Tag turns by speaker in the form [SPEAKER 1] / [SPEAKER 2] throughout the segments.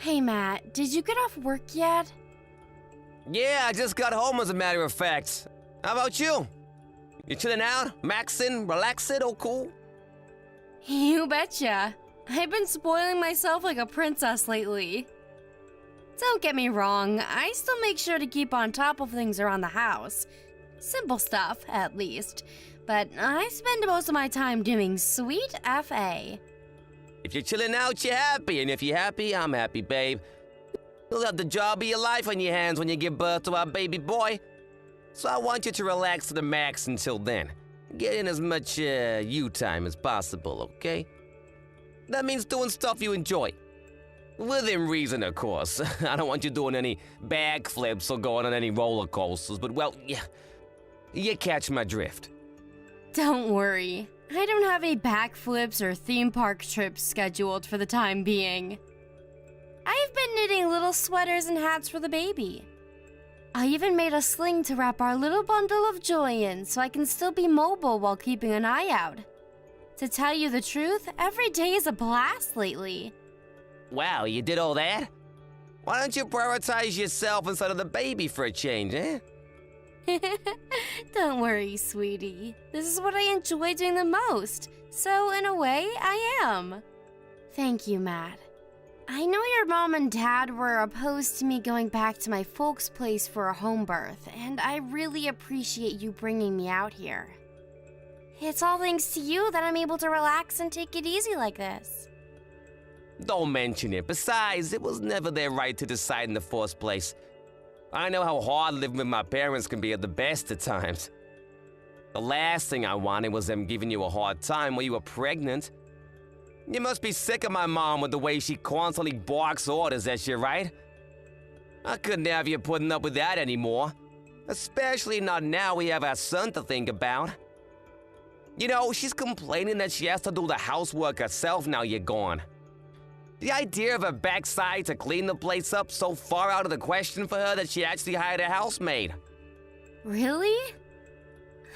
[SPEAKER 1] Hey Matt, did you get off work yet?
[SPEAKER 2] Yeah, I just got home as a matter of fact. How about you? You chilling out, maxing, relaxing, oh cool?
[SPEAKER 1] You betcha. I've been spoiling myself like a princess lately. Don't get me wrong, I still make sure to keep on top of things around the house. Simple stuff, at least. But I spend most of my time doing sweet FA.
[SPEAKER 2] If you're chilling out, you're happy, and if you're happy, I'm happy, babe. You'll have the job of your life on your hands when you give birth to our baby boy. So I want you to relax to the max until then. Get in as much you time as possible, okay? That means doing stuff you enjoy. Within reason, of course. I don't want you doing any backflips or going on any roller coasters, but well, yeah, you catch my drift.
[SPEAKER 1] Don't worry, I don't have any backflips or theme park trips scheduled for the time being. I've been knitting little sweaters and hats for the baby. I even made a sling to wrap our little bundle of joy in so I can still be mobile while keeping an eye out. To tell you the truth, every day is a blast lately.
[SPEAKER 2] Wow, you did all that? Why don't you prioritize yourself instead of the baby for a change, eh?
[SPEAKER 1] Don't worry, sweetie. This is what I enjoy doing the most, so in a way, I am. Thank you, Matt. I know your mom and dad were opposed to me going back to my folks' place for a home birth, and I really appreciate you bringing me out here. It's all thanks to you that I'm able to relax and take it easy like this.
[SPEAKER 2] Don't mention it. Besides, it was never their right to decide in the first place. I know how hard living with my parents can be at the best of times. The last thing I wanted was them giving you a hard time while you were pregnant. You must be sick of my mom with the way she constantly barks orders at you, right? I couldn't have you putting up with that anymore. Especially not now we have our son to think about. You know, she's complaining that she has to do the housework herself now you're gone. The idea of her backside to clean the place up so far out of the question for her that she actually hired a housemaid.
[SPEAKER 1] Really?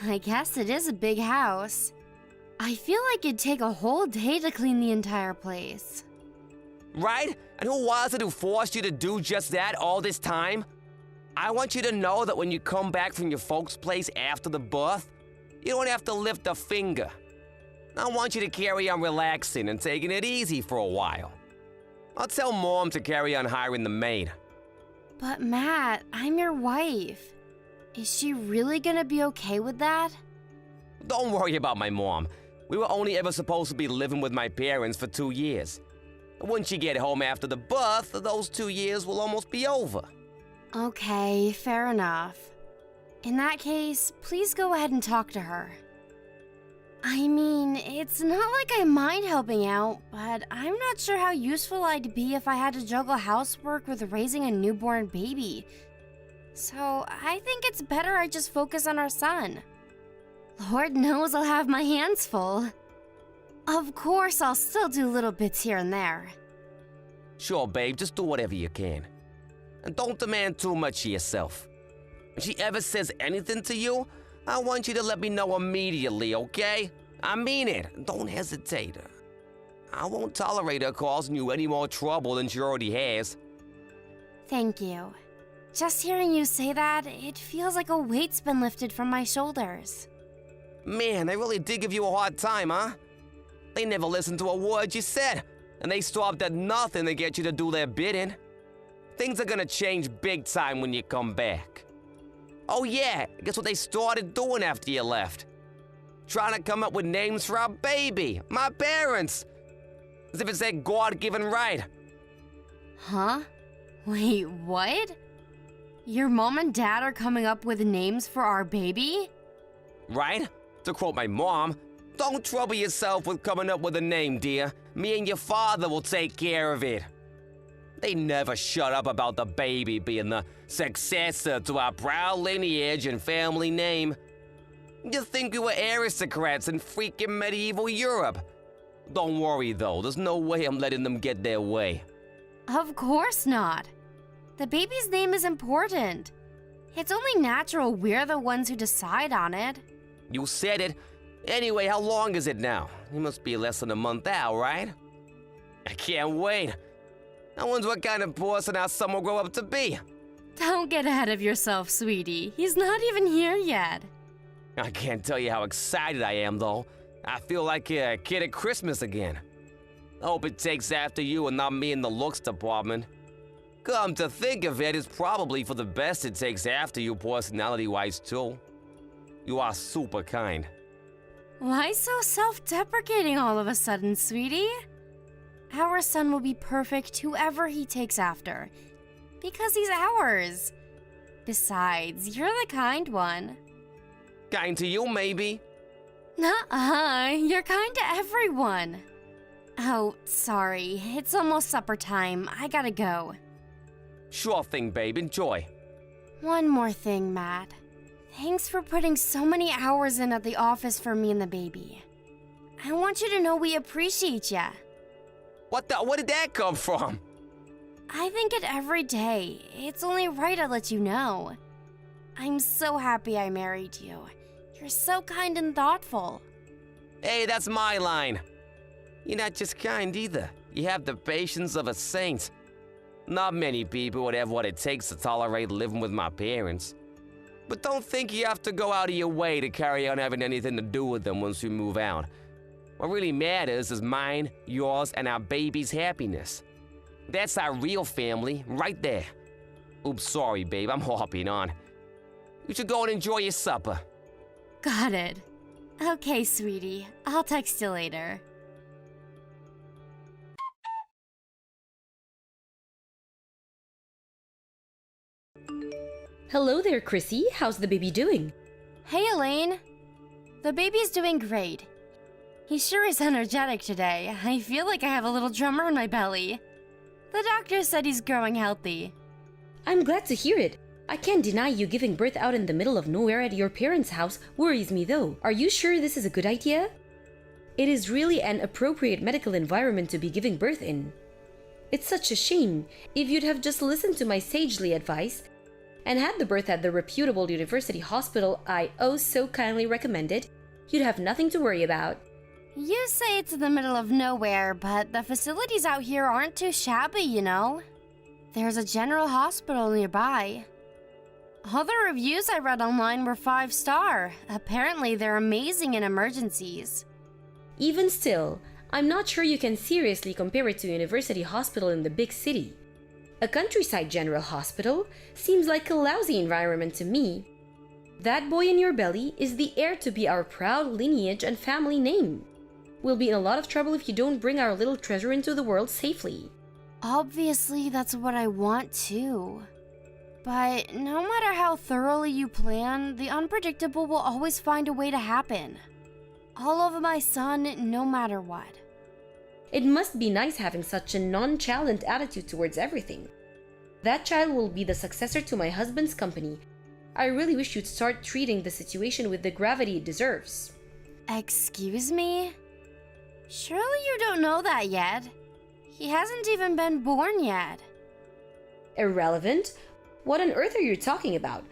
[SPEAKER 1] I guess it is a big house. I feel like it'd take a whole day to clean the entire place.
[SPEAKER 2] Right? And who was it who forced you to do just that all this time? I want you to know that when you come back from your folks' place after the birth, you don't have to lift a finger. I want you to carry on relaxing and taking it easy for a while. I'll tell Mom to carry on hiring the maid.
[SPEAKER 1] But Matt, I'm your wife. Is she really gonna be okay with that?
[SPEAKER 2] Don't worry about my mom. We were only ever supposed to be living with my parents for 2 years. Once you get home after the birth, those 2 years will almost be over.
[SPEAKER 1] Okay, fair enough. In that case, please go ahead and talk to her. I mean, it's not like I mind helping out, but I'm not sure how useful I'd be if I had to juggle housework with raising a newborn baby. So I think it's better I just focus on our son. Lord knows I'll have my hands full. Of course, I'll still do little bits here and there.
[SPEAKER 2] Sure, babe, just do whatever you can. And don't demand too much of yourself. If she ever says anything to you, I want you to let me know immediately, okay? I mean it. Don't hesitate. I won't tolerate her causing you any more trouble than she already has.
[SPEAKER 1] Thank you. Just hearing you say that, it feels like a weight's been lifted from my shoulders.
[SPEAKER 2] Man, they really did give you a hard time, huh? They never listened to a word you said, and they stopped at nothing to get you to do their bidding. Things are gonna change big time when you come back. Oh yeah, guess what they started doing after you left? Trying to come up with names for our baby, my parents. As if it's their God-given right.
[SPEAKER 1] Huh? Wait, what? Your mom and dad are coming up with names for our baby?
[SPEAKER 2] Right? To quote my mom, don't trouble yourself with coming up with a name, dear. Me and your father will take care of it. They never shut up about the baby being the successor to our proud lineage and family name. You think we were aristocrats in freaking medieval Europe? Don't worry though, there's no way I'm letting them get their way.
[SPEAKER 1] Of course not. The baby's name is important. It's only natural we're the ones who decide on it.
[SPEAKER 2] You said it. Anyway, how long is it now? It must be less than a month out, right? I can't wait. I wonder what kind of person our son will grow up to be.
[SPEAKER 1] Don't get ahead of yourself, sweetie. He's not even here yet.
[SPEAKER 2] I can't tell you how excited I am, though. I feel like a kid at Christmas again. I hope it takes after you and not me in the looks department. Come to think of it, it's probably for the best it takes after you personality-wise, too. You are super kind.
[SPEAKER 1] Why so self-deprecating all of a sudden, sweetie? Our son will be perfect whoever he takes after. Because he's ours. Besides, you're the kind one.
[SPEAKER 2] Kind to you, maybe.
[SPEAKER 1] Nuh-uh, you're kind to everyone. Oh, sorry, it's almost supper time. I gotta go.
[SPEAKER 2] Sure thing, babe. Enjoy.
[SPEAKER 1] One more thing, Matt. Thanks for putting so many hours in at the office for me and the baby. I want you to know we appreciate ya.
[SPEAKER 2] Where did that come from?
[SPEAKER 1] I think it every day. It's only right I let you know. I'm so happy I married you. You're so kind and thoughtful.
[SPEAKER 2] Hey, that's my line. You're not just kind either. You have the patience of a saint. Not many people would have what it takes to tolerate living with my parents. But don't think you have to go out of your way to carry on having anything to do with them once we move out. What really matters is mine, yours, and our baby's happiness. That's our real family, right there. Oops, sorry, babe, I'm hopping on. You should go and enjoy your supper.
[SPEAKER 1] Got it. Okay, sweetie. I'll text you later.
[SPEAKER 3] Hello there, Chrissy. How's the baby doing?
[SPEAKER 1] Hey, Elaine. The baby's doing great. He sure is energetic today. I feel like I have a little drummer in my belly. The doctor said he's growing healthy.
[SPEAKER 3] I'm glad to hear it. I can't deny you giving birth out in the middle of nowhere at your parents' house worries me though. Are you sure this is a good idea? It is really an appropriate medical environment to be giving birth in. It's such a shame. If you'd have just listened to my sagely advice and had the birth at the reputable university hospital I oh so kindly recommended, you'd have nothing to worry about.
[SPEAKER 1] You say it's in the middle of nowhere, but the facilities out here aren't too shabby, you know? There's a general hospital nearby. All the reviews I read online were 5-star. Apparently, they're amazing in emergencies.
[SPEAKER 3] Even still, I'm not sure you can seriously compare it to a university hospital in the big city. A countryside general hospital seems like a lousy environment to me. That boy in your belly is the heir to be our proud lineage and family name. We'll be in a lot of trouble if you don't bring our little treasure into the world safely.
[SPEAKER 1] Obviously, that's what I want too. But no matter how thoroughly you plan, the unpredictable will always find a way to happen. I'll love my son no matter what.
[SPEAKER 3] It must be nice having such a nonchalant attitude towards everything. That child will be the successor to my husband's company. I really wish you'd start treating the situation with the gravity it deserves.
[SPEAKER 1] Excuse me? Surely you don't know that yet. He hasn't even been born yet.
[SPEAKER 3] Irrelevant? What on earth are you talking about?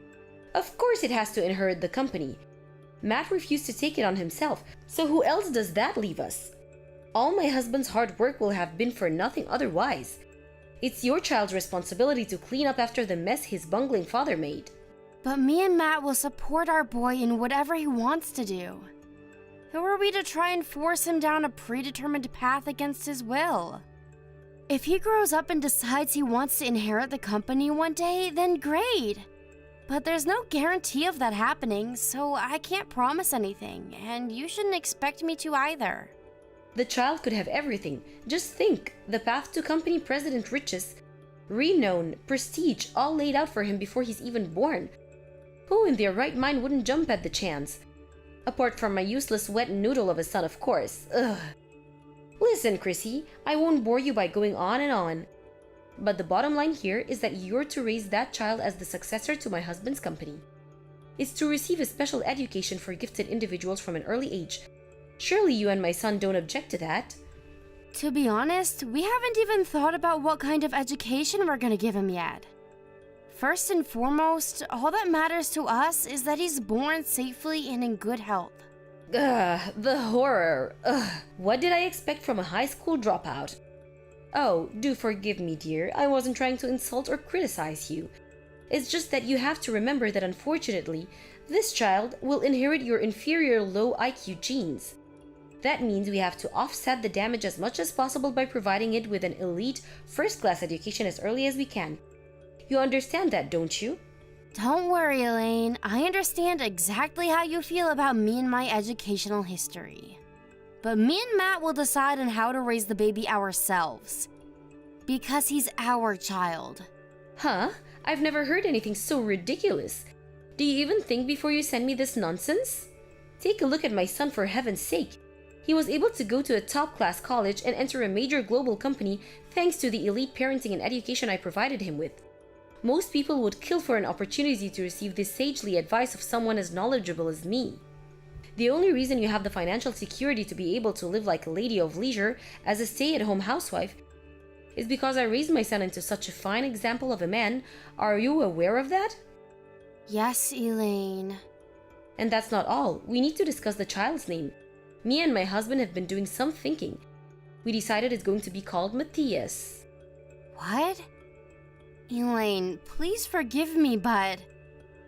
[SPEAKER 3] Of course it has to inherit the company. Matt refused to take it on himself, so who else does that leave us? All my husband's hard work will have been for nothing otherwise. It's your child's responsibility to clean up after the mess his bungling father made.
[SPEAKER 1] But me and Matt will support our boy in whatever he wants to do. Who are we to try and force him down a predetermined path against his will? If he grows up and decides he wants to inherit the company one day, then great. But there's no guarantee of that happening, so I can't promise anything, and you shouldn't expect me to either.
[SPEAKER 3] The child could have everything. Just think, the path to company president riches, renown, prestige, all laid out for him before he's even born. Who in their right mind wouldn't jump at the chance? Apart from my useless wet noodle of a son, of course. Ugh. Listen, Chrissy, I won't bore you by going on and on. But the bottom line here is that you're to raise that child as the successor to my husband's company. It's to receive a special education for gifted individuals from an early age. Surely you and my son don't object to that?
[SPEAKER 1] To be honest, we haven't even thought about what kind of education we're gonna give him yet. First and foremost, all that matters to us is that he's born safely and in good health.
[SPEAKER 3] Ugh, the horror. Ugh, what did I expect from a high school dropout? Oh, do forgive me, dear. I wasn't trying to insult or criticize you. It's just that you have to remember that unfortunately, this child will inherit your inferior low IQ genes. That means we have to offset the damage as much as possible by providing it with an elite, first-class education as early as we can. You understand that, don't you?
[SPEAKER 1] Don't worry, Elaine. I understand exactly how you feel about me and my educational history. But me and Matt will decide on how to raise the baby ourselves. Because he's our child.
[SPEAKER 3] Huh? I've never heard anything so ridiculous. Do you even think before you send me this nonsense? Take a look at my son, for heaven's sake. He was able to go to a top-class college and enter a major global company thanks to the elite parenting and education I provided him with. Most people would kill for an opportunity to receive this sagely advice of someone as knowledgeable as me. The only reason you have the financial security to be able to live like a lady of leisure as a stay-at-home housewife is because I raised my son into such a fine example of a man. Are you aware of that?
[SPEAKER 1] Yes, Elaine.
[SPEAKER 3] And that's not all. We need to discuss the child's name. Me and my husband have been doing some thinking. We decided it's going to be called Matthias.
[SPEAKER 1] What? Elaine, please forgive me, but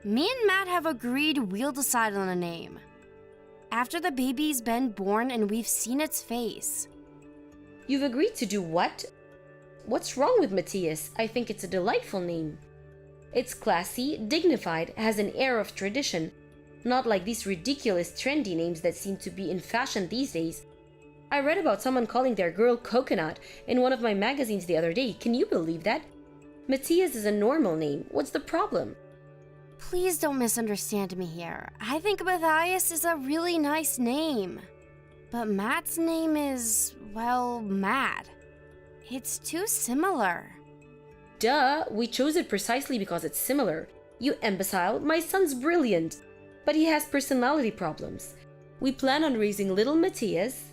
[SPEAKER 1] me and Matt have agreed we'll decide on a name. After the baby's been born and we've seen its face.
[SPEAKER 3] You've agreed to do what? What's wrong with Matthias? I think it's a delightful name. It's classy, dignified, has an air of tradition, not like these ridiculous trendy names that seem to be in fashion these days. I read about someone calling their girl Coconut in one of my magazines the other day. Can you believe that? Matthias is a normal name. What's the problem?
[SPEAKER 1] Please don't misunderstand me here. I think Matthias is a really nice name. But Matt's name is, well, Matt. It's too similar.
[SPEAKER 3] Duh, we chose it precisely because it's similar. You imbecile, my son's brilliant, but he has personality problems. We plan on raising little Matthias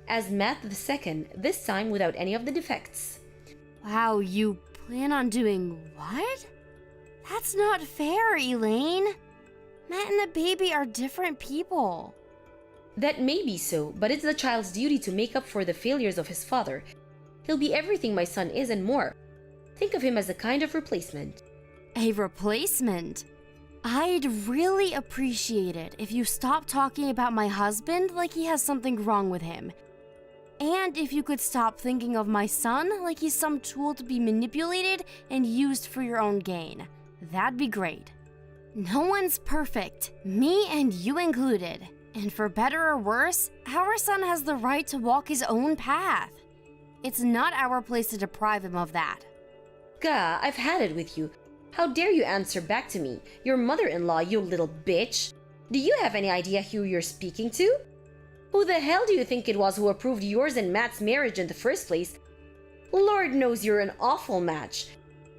[SPEAKER 3] as Matt II, this time without any of the defects.
[SPEAKER 1] Wow, you plan on doing what? That's not fair, Elaine. Matt and the baby are different people.
[SPEAKER 3] That may be so, but it's the child's duty to make up for the failures of his father. He'll be everything my son is and more. Think of him as a kind of replacement.
[SPEAKER 1] A replacement? I'd really appreciate it if you stopped talking about my husband like he has something wrong with him. And if you could stop thinking of my son like he's some tool to be manipulated and used for your own gain. That'd be great. No one's perfect, me and you included. And for better or worse, our son has the right to walk his own path. It's not our place to deprive him of that.
[SPEAKER 3] Gah, I've had it with you. How dare you answer back to me? Your mother-in-law, you little bitch. Do you have any idea who you're speaking to? Who the hell do you think it was who approved yours and Matt's marriage in the first place? Lord knows you're an awful match.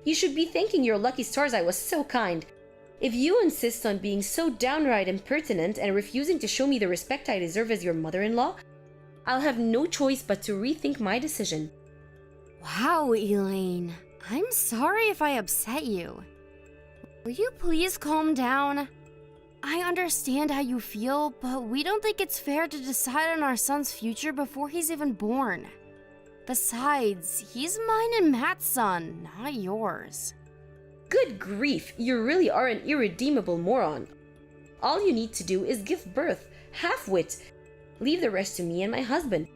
[SPEAKER 3] You should be thanking your lucky stars I was so kind. If you insist on being so downright impertinent and refusing to show me the respect I deserve as your mother-in-law, I'll have no choice but to rethink my decision.
[SPEAKER 1] Wow, Elaine. I'm sorry if I upset you. Will you please calm down? I understand how you feel, but we don't think it's fair to decide on our son's future before he's even born. Besides, he's mine and Matt's son, not yours.
[SPEAKER 3] Good grief, you really are an irredeemable moron. All you need to do is give birth, half-wit. Leave the rest to me and my husband.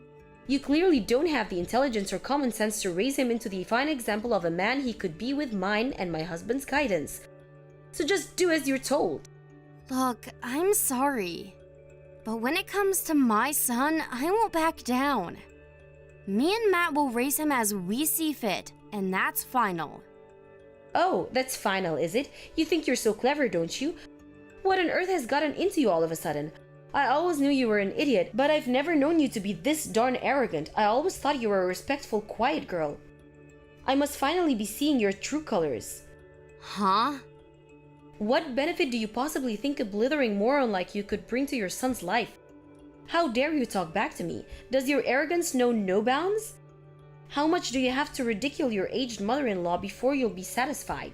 [SPEAKER 3] You clearly don't have the intelligence or common sense to raise him into the fine example of a man he could be with mine and my husband's guidance. So just do as you're told.
[SPEAKER 1] Look, I'm sorry. But when it comes to my son, I won't back down. Me and Matt will raise him as we see fit, and that's final.
[SPEAKER 3] Oh, that's final, is it? You think you're so clever, don't you? What on earth has gotten into you all of a sudden? I always knew you were an idiot, but I've never known you to be this darn arrogant. I always thought you were a respectful, quiet girl. I must finally be seeing your true colors.
[SPEAKER 1] Huh?
[SPEAKER 3] What benefit do you possibly think a blithering moron like you could bring to your son's life? How dare you talk back to me? Does your arrogance know no bounds? How much do you have to ridicule your aged mother-in-law before you'll be satisfied?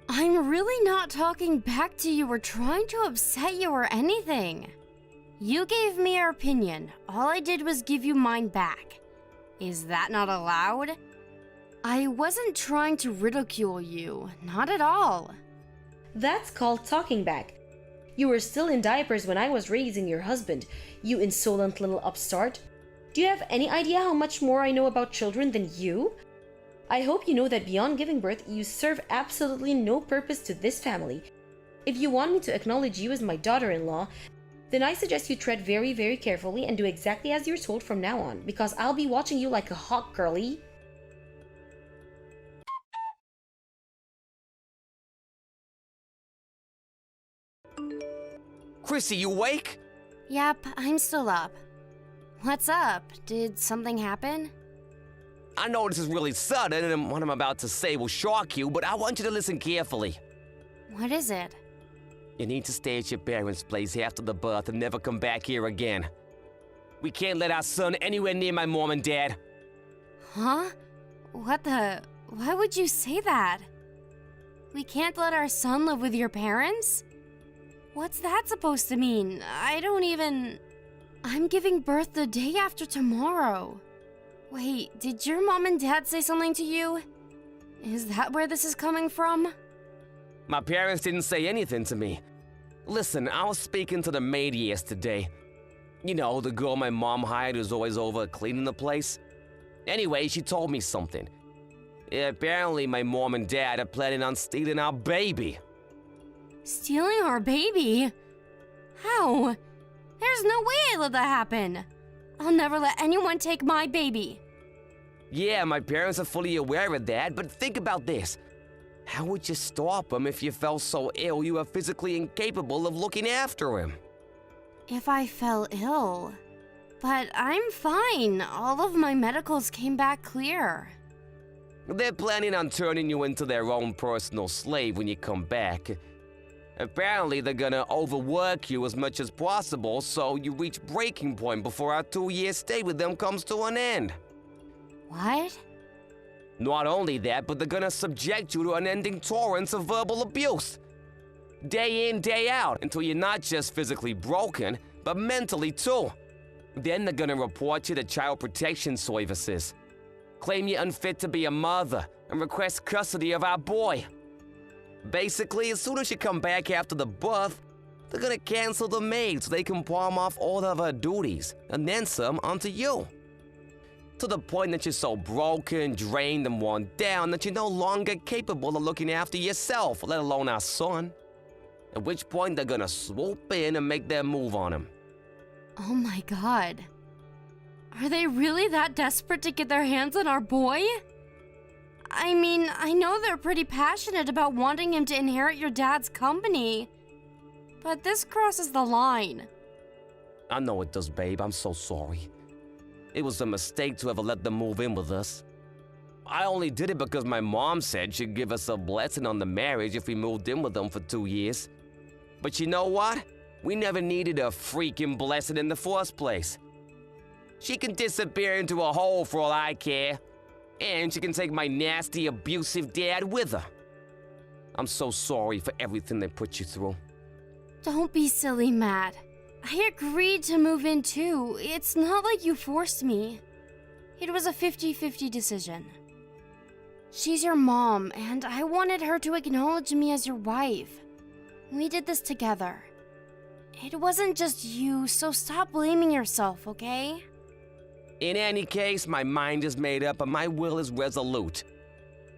[SPEAKER 1] I'm really not talking back to you or trying to upset you or anything. You gave me your opinion. All I did was give you mine back. Is that not allowed? I wasn't trying to ridicule you, not at all.
[SPEAKER 3] That's called talking back. You were still in diapers when I was raising your husband, you insolent little upstart. Do you have any idea how much more I know about children than you? I hope you know that beyond giving birth, you serve absolutely no purpose to this family. If you want me to acknowledge you as my daughter-in-law, then I suggest you tread very, very carefully and do exactly as you're told from now on, because I'll be watching you like a hawk, girlie.
[SPEAKER 2] Chrissy, you awake?
[SPEAKER 1] Yep, I'm still up. What's up? Did something happen?
[SPEAKER 2] I know this is really sudden and what I'm about to say will shock you, but I want you to listen carefully.
[SPEAKER 1] What is it?
[SPEAKER 2] You need to stay at your parents' place after the birth and never come back here again. We can't let our son anywhere near my mom and dad.
[SPEAKER 1] Huh? Why would you say that? We can't let our son live with your parents? What's that supposed to mean? I'm giving birth the day after tomorrow. Wait, did your mom and dad say something to you? Is that where this is coming from?
[SPEAKER 2] My parents didn't say anything to me. Listen, I was speaking to the maid yesterday. You know, the girl my mom hired who's always over cleaning the place. Anyway, she told me something. Apparently, my mom and dad are planning on stealing our baby.
[SPEAKER 1] Stealing our baby? How? There's no way I let that happen. I'll never let anyone take my baby.
[SPEAKER 2] Yeah, my parents are fully aware of that, but think about this. How would you stop him if you felt so ill you were physically incapable of looking after him?
[SPEAKER 1] If I fell ill. But I'm fine. All of my medicals came back clear.
[SPEAKER 2] They're planning on turning you into their own personal slave when you come back. Apparently, they're gonna overwork you as much as possible so you reach breaking point before our 2-year stay with them comes to an end.
[SPEAKER 1] What?
[SPEAKER 2] Not only that, but they're gonna subject you to unending torrents of verbal abuse. Day in, day out, until you're not just physically broken, but mentally too. Then they're gonna report you to Child Protection Services, claim you're unfit to be a mother, and request custody of our boy. Basically, as soon as you come back after the birth, they're gonna cancel the maid so they can palm off all of her duties, and then some onto you. To the point that you're so broken, drained, and worn down that you're no longer capable of looking after yourself, let alone our son. At which point they're gonna swoop in and make their move on him.
[SPEAKER 1] Oh my god. Are they really that desperate to get their hands on our boy? I mean, I know they're pretty passionate about wanting him to inherit your dad's company. But this crosses the line.
[SPEAKER 2] I know it does, babe. I'm so sorry. It was a mistake to ever let them move in with us. I only did it because my mom said she'd give us a blessing on the marriage if we moved in with them for 2 years. But you know what? We never needed a freaking blessing in the first place. She can disappear into a hole for all I care. And she can take my nasty, abusive dad with her. I'm so sorry for everything they put you through.
[SPEAKER 1] Don't be silly, Matt. I agreed to move in too. It's not like you forced me. It was a 50-50 decision. She's your mom, and I wanted her to acknowledge me as your wife. We did this together. It wasn't just you, so stop blaming yourself, okay?
[SPEAKER 2] In any case, my mind is made up and my will is resolute.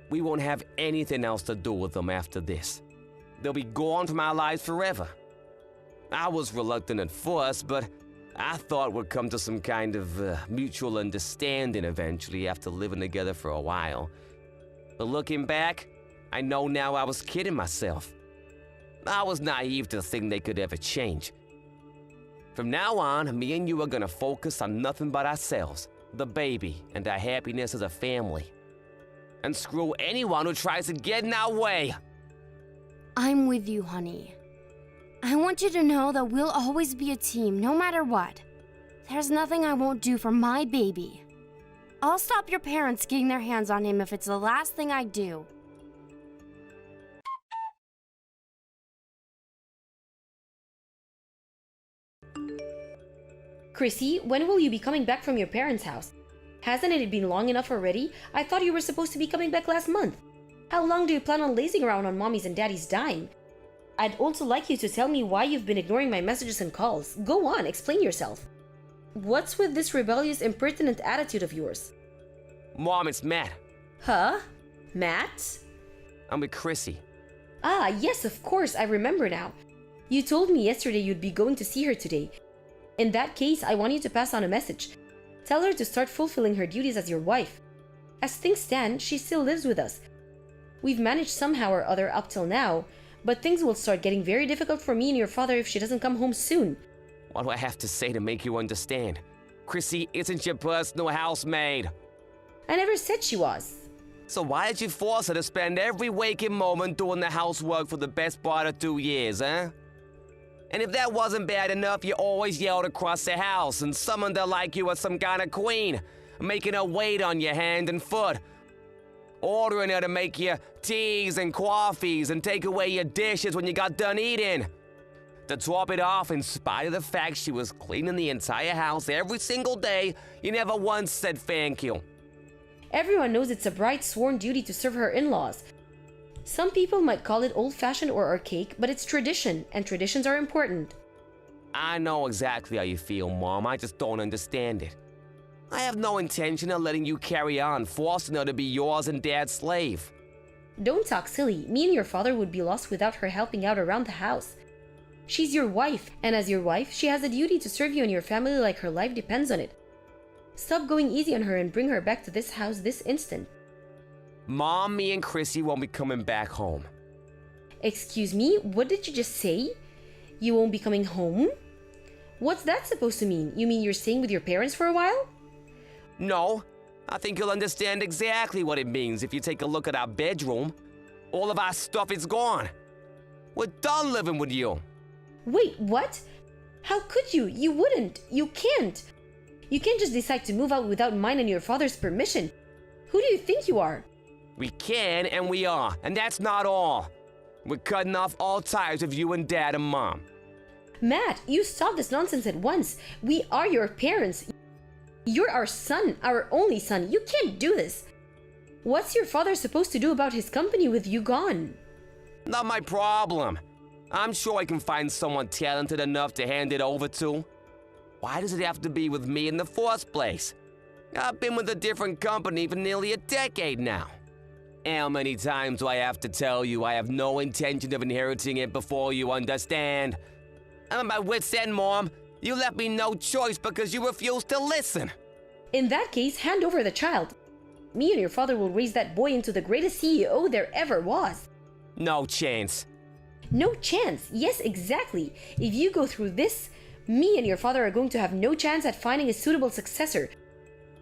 [SPEAKER 2] We won't have anything else to do with them after this. They'll be gone from our lives forever. I was reluctant at first, but I thought we'd come to some kind of mutual understanding eventually after living together for a while. But looking back, I know now I was kidding myself. I was naive to think they could ever change. From now on, me and you are gonna focus on nothing but ourselves, the baby, and our happiness as a family. And screw anyone who tries to get in our way.
[SPEAKER 1] I'm with you, honey. I want you to know that we'll always be a team, no matter what. There's nothing I won't do for my baby. I'll stop your parents getting their hands on him if it's the last thing I do.
[SPEAKER 3] Chrissy, when will you be coming back from your parents' house? Hasn't it been long enough already? I thought you were supposed to be coming back last month. How long do you plan on lazing around on mommy's and daddy's dime? I'd also like you to tell me why you've been ignoring my messages and calls. Go on, explain yourself. What's with this rebellious, impertinent attitude of yours?
[SPEAKER 2] Mom, it's Matt.
[SPEAKER 3] Huh? Matt?
[SPEAKER 2] I'm with Chrissy.
[SPEAKER 3] Ah, yes, of course, I remember now. You told me yesterday you'd be going to see her today. In that case, I want you to pass on a message. Tell her to start fulfilling her duties as your wife. As things stand, she still lives with us. We've managed somehow or other up till now, but things will start getting very difficult for me and your father if she doesn't come home soon.
[SPEAKER 2] What do I have to say to make you understand? Chrissy isn't your personal housemaid.
[SPEAKER 3] I never said she was.
[SPEAKER 2] So why did you force her to spend every waking moment doing the housework for the best part of 2 years, huh? And if that wasn't bad enough, you always yelled across the house and summoned her like you were some kind of queen, making her wait on your hand and foot, ordering her to make you teas and coffees and take away your dishes when you got done eating. To top it off, in spite of the fact she was cleaning the entire house every single day, you never once said thank you.
[SPEAKER 3] Everyone knows it's a bride's sworn duty to serve her in-laws. Some people might call it old-fashioned or archaic, but it's tradition, and traditions are important.
[SPEAKER 2] I know exactly how you feel, Mom. I just don't understand it. I have no intention of letting you carry on, forcing her to be yours and Dad's slave.
[SPEAKER 3] Don't talk silly. Me and your father would be lost without her helping out around the house. She's your wife, and as your wife, she has a duty to serve you and your family like her life depends on it. Stop going easy on her and bring her back to this house this instant.
[SPEAKER 2] Mom, me and Chrissy won't be coming back home.
[SPEAKER 3] Excuse me, what did you just say? You won't be coming home? What's that supposed to mean? You mean you're staying with your parents for a while?
[SPEAKER 2] No, I think you'll understand exactly what it means if you take a look at our bedroom. All of our stuff is gone. We're done living with you.
[SPEAKER 3] Wait, what? How could you? You wouldn't. You can't. You can't just decide to move out without mine and your father's permission. Who do you think you are?
[SPEAKER 2] We can and we are, and that's not all. We're cutting off all ties with you and Dad and Mom.
[SPEAKER 3] Matt, you stop this nonsense at once. We are your parents. You're our son, our only son. You can't do this. What's your father supposed to do about his company with you gone?
[SPEAKER 2] Not my problem. I'm sure I can find someone talented enough to hand it over to. Why does it have to be with me in the first place? I've been with a different company for nearly a decade now. How many times do I have to tell you I have no intention of inheriting it before you understand? I'm at my wit's end, Mom. You left me no choice because you refused to listen.
[SPEAKER 3] In that case, hand over the child. Me and your father will raise that boy into the greatest CEO there ever was.
[SPEAKER 2] No chance.
[SPEAKER 3] No chance. Yes, exactly. If you go through this, me and your father are going to have no chance at finding a suitable successor.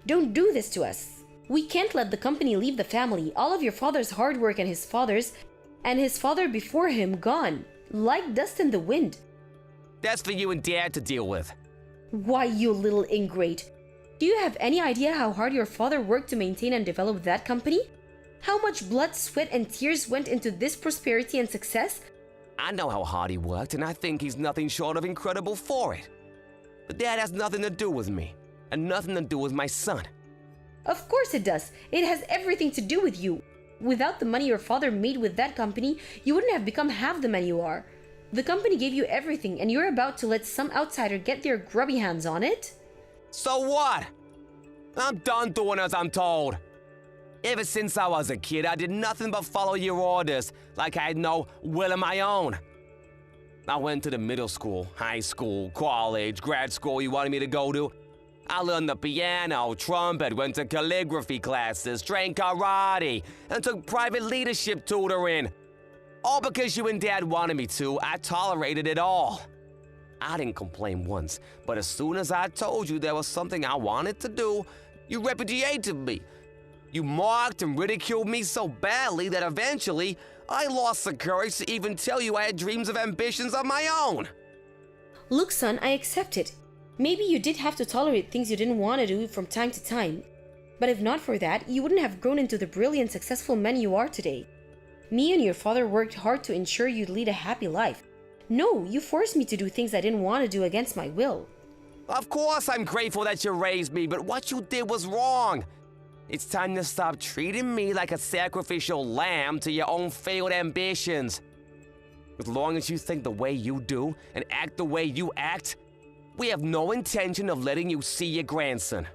[SPEAKER 3] Don't do this to us. We can't let the company leave the family. All of your father's hard work and his father before him gone, like dust in the wind.
[SPEAKER 2] That's for you and Dad to deal with.
[SPEAKER 3] Why, you little ingrate. Do you have any idea how hard your father worked to maintain and develop that company? How much blood, sweat, and tears went into this prosperity and success?
[SPEAKER 2] I know how hard he worked, and I think he's nothing short of incredible for it. But that has nothing to do with me, and nothing to do with my son.
[SPEAKER 3] Of course it does. It has everything to do with you. Without the money your father made with that company, you wouldn't have become half the man you are. The company gave you everything, and you're about to let some outsider get their grubby hands on it?
[SPEAKER 2] So what? I'm done doing as I'm told. Ever since I was a kid, I did nothing but follow your orders, like I had no will of my own. I went to the middle school, high school, college, grad school you wanted me to go to. I learned the piano, trumpet, went to calligraphy classes, trained karate, and took private leadership tutoring. All because you and Dad wanted me to, I tolerated it all. I didn't complain once, but as soon as I told you there was something I wanted to do, you repudiated me. You mocked and ridiculed me so badly that eventually I lost the courage to even tell you I had dreams of ambitions of my own.
[SPEAKER 3] Look, son, I accept it. Maybe you did have to tolerate things you didn't want to do from time to time. But if not for that, you wouldn't have grown into the brilliant, successful man you are today. Me and your father worked hard to ensure you'd lead a happy life. No, you forced me to do things I didn't want to do against my will.
[SPEAKER 2] Of course I'm grateful that you raised me, but what you did was wrong. It's time to stop treating me like a sacrificial lamb to your own failed ambitions. As long as you think the way you do and act the way you act, we have no intention of letting you see your grandson.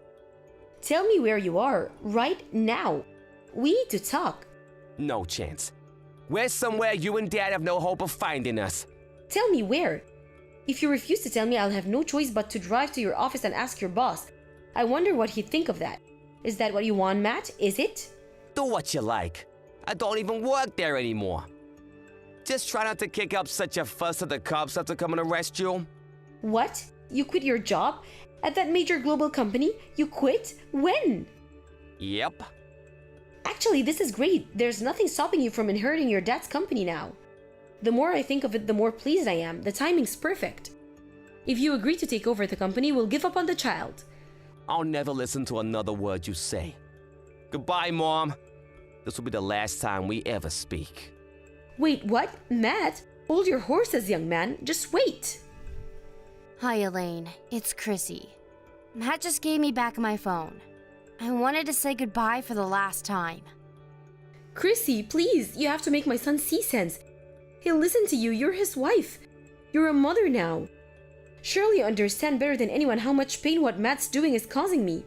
[SPEAKER 3] Tell me where you are, right now. We need to talk.
[SPEAKER 2] No chance. We're somewhere you and Dad have no hope of finding us.
[SPEAKER 3] Tell me where. If you refuse to tell me, I'll have no choice but to drive to your office and ask your boss. I wonder what he'd think of that. Is that what you want, Matt? Is it?
[SPEAKER 2] Do what you like. I don't even work there anymore. Just try not to kick up such a fuss that the cops have to come and arrest you.
[SPEAKER 3] What? You quit your job? At that major global company? You quit? When?
[SPEAKER 2] Yep.
[SPEAKER 3] Actually, this is great. There's nothing stopping you from inheriting your dad's company now. The more I think of it, the more pleased I am. The timing's perfect. If you agree to take over the company, we'll give up on the child.
[SPEAKER 2] I'll never listen to another word you say. Goodbye, Mom. This will be the last time we ever speak.
[SPEAKER 3] Wait, what? Matt? Hold your horses, young man. Just wait.
[SPEAKER 1] Hi, Elaine. It's Chrissy. Matt just gave me back my phone. I wanted to say goodbye for the last time.
[SPEAKER 3] Chrissy, please, you have to make my son see sense. He'll listen to you. You're his wife. You're a mother now. Surely you understand better than anyone how much pain what Matt's doing is causing me.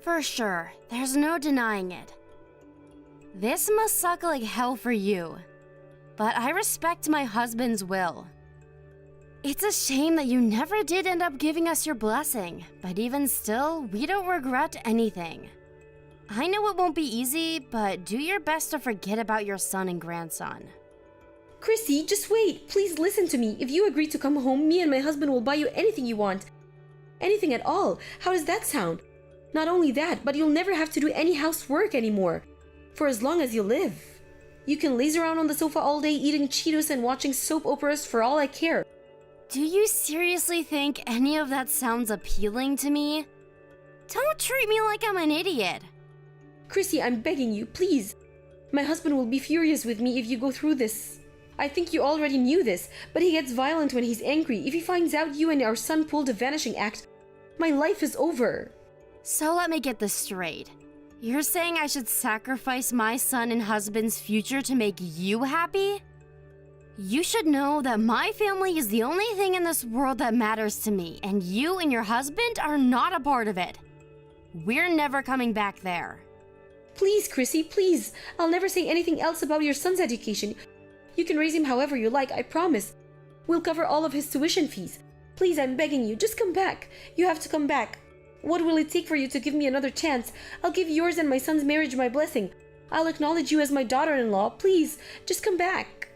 [SPEAKER 1] For sure, there's no denying it. This must suck like hell for you. But I respect my husband's will. It's a shame that you never did end up giving us your blessing, but even still, we don't regret anything. I know it won't be easy, but do your best to forget about your son and grandson.
[SPEAKER 3] Chrissy, just wait. Please listen to me. If you agree to come home, me and my husband will buy you anything you want. Anything at all. How does that sound? Not only that, but you'll never have to do any housework anymore. For as long as you live. You can laze around on the sofa all day eating Cheetos and watching soap operas for all I care.
[SPEAKER 1] Do you seriously think any of that sounds appealing to me? Don't treat me like I'm an idiot.
[SPEAKER 3] Chrissy, I'm begging you, please. My husband will be furious with me if you go through this. I think you already knew this, but he gets violent when he's angry. If he finds out you and our son pulled a vanishing act, my life is over.
[SPEAKER 1] So let me get this straight. You're saying I should sacrifice my son and husband's future to make you happy? You should know that my family is the only thing in this world that matters to me, and you and your husband are not a part of it. We're never coming back there.
[SPEAKER 3] Please, Chrissy, please. I'll never say anything else about your son's education. You can raise him however you like, I promise. We'll cover all of his tuition fees. Please, I'm begging you, just come back. You have to come back. What will it take for you to give me another chance? I'll give yours and my son's marriage my blessing. I'll acknowledge you as my daughter-in-law. Please, just come back.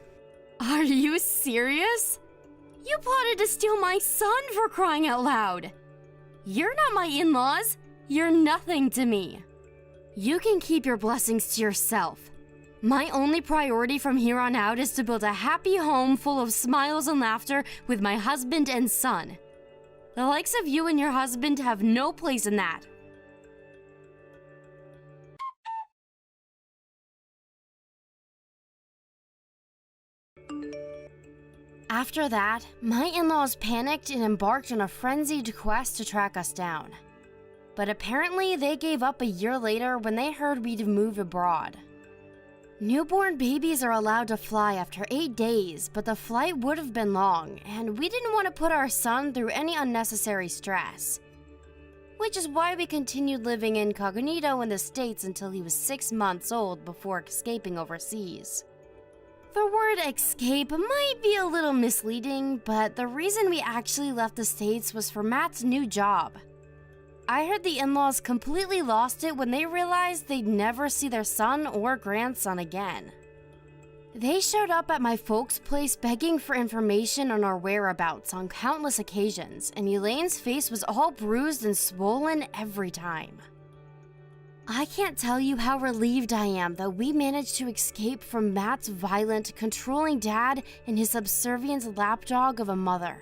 [SPEAKER 1] Are you serious? You plotted to steal my son, for crying out loud. You're not my in-laws. You're nothing to me. You can keep your blessings to yourself. My only priority from here on out is to build a happy home full of smiles and laughter with my husband and son. The likes of you and your husband have no place in that. After that, my in-laws panicked and embarked on a frenzied quest to track us down. But apparently they gave up a year later when they heard we'd moved abroad. Newborn babies are allowed to fly after 8 days, but the flight would have been long, and we didn't want to put our son through any unnecessary stress. Which is why we continued living incognito in the States until he was 6 months old before escaping overseas. The word escape might be a little misleading, but the reason we actually left the States was for Matt's new job. I heard the in-laws completely lost it when they realized they'd never see their son or grandson again. They showed up at my folks' place begging for information on our whereabouts on countless occasions, and Elaine's face was all bruised and swollen every time. I can't tell you how relieved I am that we managed to escape from Matt's violent, controlling dad and his subservient lapdog of a mother.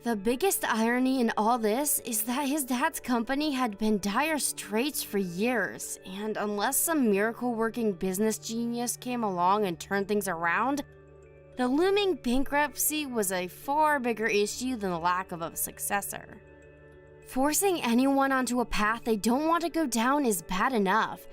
[SPEAKER 1] The biggest irony in all this is that his dad's company had been dire straits for years, and unless some miracle-working business genius came along and turned things around, The looming bankruptcy was a far bigger issue than the lack of a successor. Forcing anyone onto a path they don't want to go down is bad enough,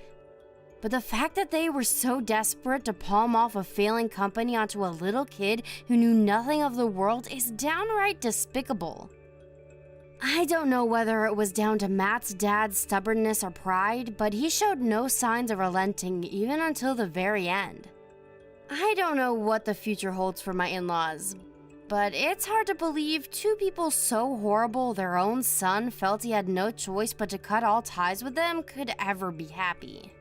[SPEAKER 1] but the fact that they were so desperate to palm off a failing company onto a little kid who knew nothing of the world is downright despicable. I don't know whether it was down to Matt's dad's stubbornness or pride, but he showed no signs of relenting even until the very end. I don't know what the future holds for my in-laws, but it's hard to believe two people so horrible their own son felt he had no choice but to cut all ties with them could ever be happy.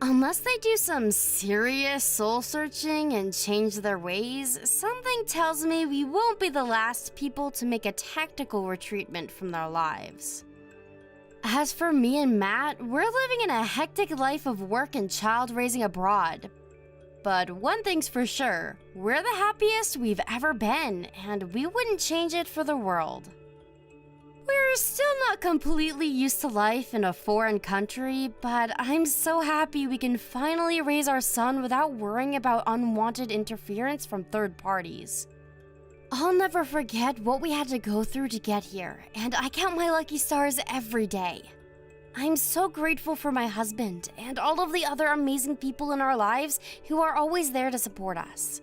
[SPEAKER 1] Unless they do some serious soul-searching and change their ways, something tells me we won't be the last people to make a tactical retreatment from their lives. As for me and Matt, we're living in a hectic life of work and child raising abroad. But one thing's for sure, we're the happiest we've ever been, and we wouldn't change it for the world. We're still not completely used to life in a foreign country, but I'm so happy we can finally raise our son without worrying about unwanted interference from third parties. I'll never forget what we had to go through to get here, and I count my lucky stars every day. I'm so grateful for my husband and all of the other amazing people in our lives who are always there to support us.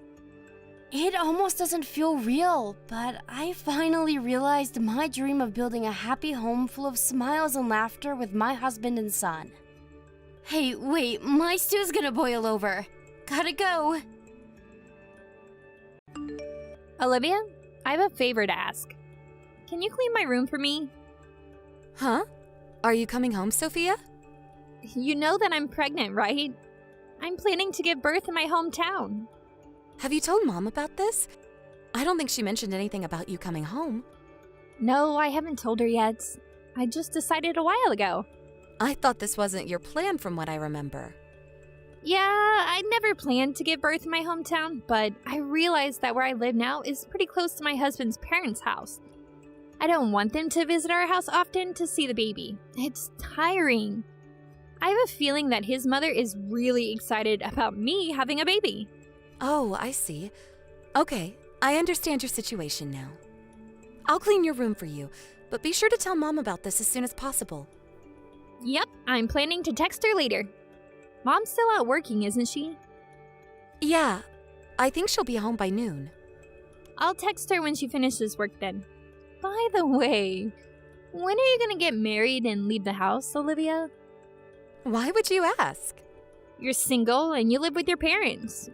[SPEAKER 1] It almost doesn't feel real, but I finally realized my dream of building a happy home full of smiles and laughter with my husband and son. Hey, wait, my stew's gonna boil over. Gotta go.
[SPEAKER 4] Olivia, I have a favor to ask. Can you clean my room for me?
[SPEAKER 5] Huh? Are you coming home, Sophia?
[SPEAKER 4] You know that I'm pregnant, right? I'm planning to give birth in my hometown.
[SPEAKER 5] Have you told Mom about this? I don't think she mentioned anything about you coming home.
[SPEAKER 4] No, I haven't told her yet. I just decided a while ago.
[SPEAKER 5] I thought this wasn't your plan from what I remember.
[SPEAKER 4] Yeah, I never planned to give birth in my hometown, but I realized that where I live now is pretty close to my husband's parents' house. I don't want them to visit our house often to see the baby. It's tiring. I have a feeling that his mother is really excited about me having a baby.
[SPEAKER 5] Oh, I see. Okay, I understand your situation now. I'll clean your room for you, but be sure to tell Mom about this as soon as possible.
[SPEAKER 4] Yep, I'm planning to text her later. Mom's still out working, isn't she?
[SPEAKER 5] Yeah, I think she'll be home by noon.
[SPEAKER 4] I'll text her when she finishes work then. By the way, when are you gonna get married and leave the house, Olivia?
[SPEAKER 5] Why would you ask?
[SPEAKER 4] You're single and you live with your parents.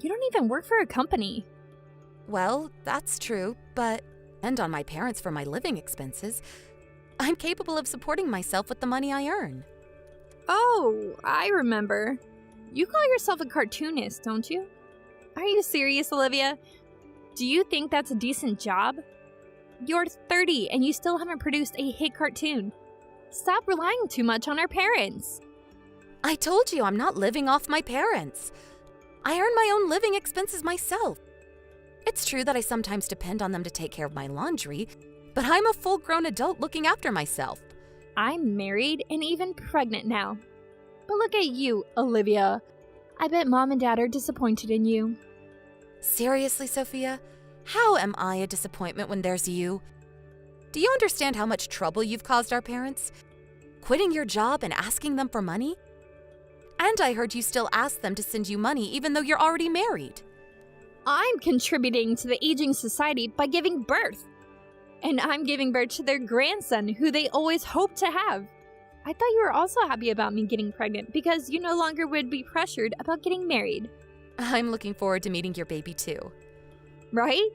[SPEAKER 4] You don't even work for a company.
[SPEAKER 5] Well, that's true, but I depend on my parents for my living expenses. I'm capable of supporting myself with the money I earn.
[SPEAKER 4] Oh, I remember. You call yourself a cartoonist, don't you? Are you serious, Olivia? Do you think that's a decent job? You're 30 and you still haven't produced a hit cartoon. Stop relying too much on our parents.
[SPEAKER 5] I told you I'm not living off my parents. I earn my own living expenses myself. It's true that I sometimes depend on them to take care of my laundry, but I'm a full-grown adult looking after myself.
[SPEAKER 4] I'm married and even pregnant now. But look at you, Olivia. I bet Mom and Dad are disappointed in you.
[SPEAKER 5] Seriously, Sophia? How am I a disappointment when there's you? Do you understand how much trouble you've caused our parents? Quitting your job and asking them for money? And I heard you still ask them to send you money even though you're already married.
[SPEAKER 4] I'm contributing to the aging society by giving birth. And I'm giving birth to their grandson, who they always hoped to have. I thought you were also happy about me getting pregnant because you no longer would be pressured about getting married.
[SPEAKER 5] I'm looking forward to meeting your baby too.
[SPEAKER 4] Right?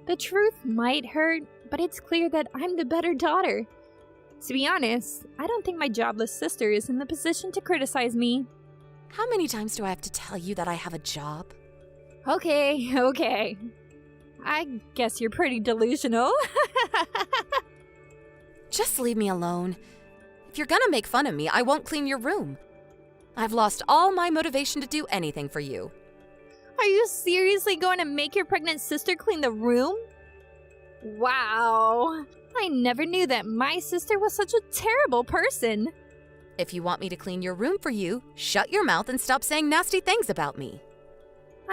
[SPEAKER 4] The truth might hurt, but it's clear that I'm the better daughter. To be honest, I don't think my jobless sister is in the position to criticize me.
[SPEAKER 5] How many times do I have to tell you that I have a job?
[SPEAKER 4] Okay. I guess you're pretty delusional.
[SPEAKER 5] Just leave me alone. If you're gonna make fun of me, I won't clean your room. I've lost all my motivation to do anything for you.
[SPEAKER 4] Are you seriously going to make your pregnant sister clean the room? Wow. I never knew that my sister was such a terrible person.
[SPEAKER 5] If you want me to clean your room for you, shut your mouth and stop saying nasty things about me.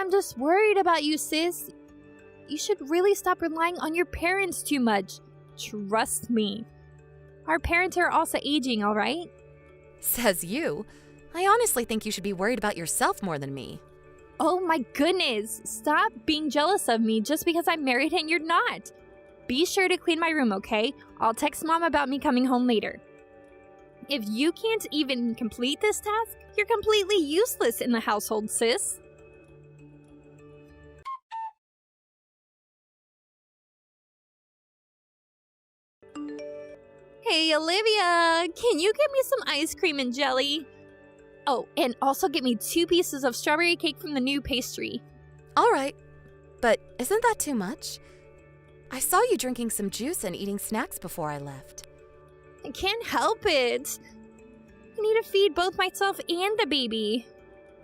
[SPEAKER 4] I'm just worried about you, sis. You should really stop relying on your parents too much. Trust me. Our parents are also aging, all right?
[SPEAKER 5] Says you. I honestly think you should be worried about yourself more than me.
[SPEAKER 4] Oh my goodness. Stop being jealous of me just because I'm married and you're not. Be sure to clean my room, okay? I'll text Mom about me coming home later. If you can't even complete this task, you're completely useless in the household, sis. Hey, Olivia, can you get me some ice cream and jelly? Oh, and also get me 2 pieces of strawberry cake from the new pastry.
[SPEAKER 5] All right, but isn't that too much? I saw you drinking some juice and eating snacks before I left.
[SPEAKER 4] I can't help it. I need to feed both myself and the baby.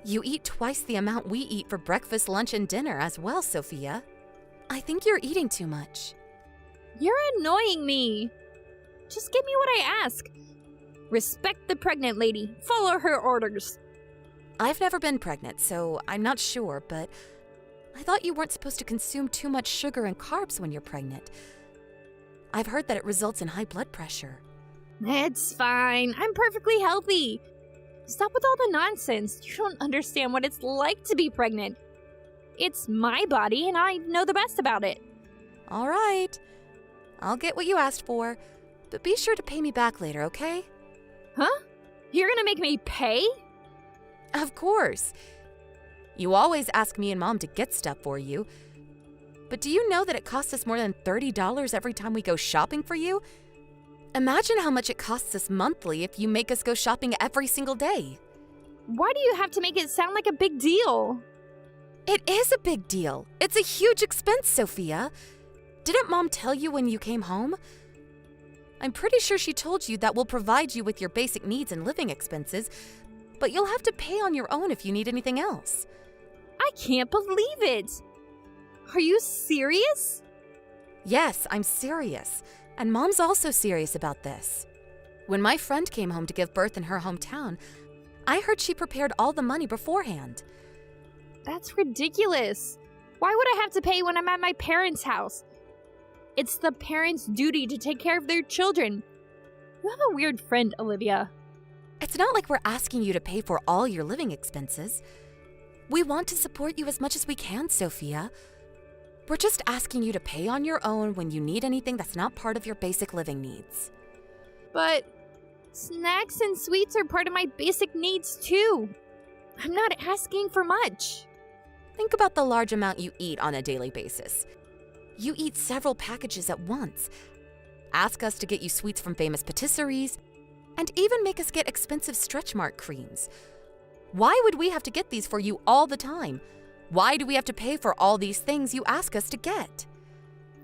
[SPEAKER 5] You eat twice the amount we eat for breakfast, lunch, and dinner as well, Sophia. I think you're eating too much.
[SPEAKER 4] You're annoying me. Just give me what I ask. Respect the pregnant lady. Follow her orders.
[SPEAKER 5] I've never been pregnant, so I'm not sure, but I thought you weren't supposed to consume too much sugar and carbs when you're pregnant. I've heard that it results in high blood pressure.
[SPEAKER 4] It's fine. I'm perfectly healthy. Stop with all the nonsense. You don't understand what it's like to be pregnant. It's my body, and I know the best about it.
[SPEAKER 5] All right. I'll get what you asked for, but be sure to pay me back later, okay?
[SPEAKER 4] Huh? You're gonna make me pay?
[SPEAKER 5] Of course. You always ask me and Mom to get stuff for you. But do you know that it costs us more than $30 every time we go shopping for you? Imagine how much it costs us monthly if you make us go shopping every single day.
[SPEAKER 4] Why do you have to make it sound like a big deal?
[SPEAKER 5] It is a big deal. It's a huge expense, Sophia. Didn't Mom tell you when you came home? I'm pretty sure she told you that we'll provide you with your basic needs and living expenses, but you'll have to pay on your own if you need anything else.
[SPEAKER 4] I can't believe it. Are you serious?
[SPEAKER 5] Yes, I'm serious. And Mom's also serious about this. When my friend came home to give birth in her hometown, I heard she prepared all the money beforehand.
[SPEAKER 4] That's ridiculous. Why would I have to pay when I'm at my parents' house? It's the parents' duty to take care of their children. You have a weird friend, Olivia.
[SPEAKER 5] It's not like we're asking you to pay for all your living expenses. We want to support you as much as we can, Sophia. We're just asking you to pay on your own when you need anything that's not part of your basic living needs.
[SPEAKER 4] But snacks and sweets are part of my basic needs too. I'm not asking for much.
[SPEAKER 5] Think about the large amount you eat on a daily basis. You eat several packages at once. Ask us to get you sweets from famous patisseries, and even make us get expensive stretch mark creams. Why would we have to get these for you all the time? Why do we have to pay for all these things you ask us to get?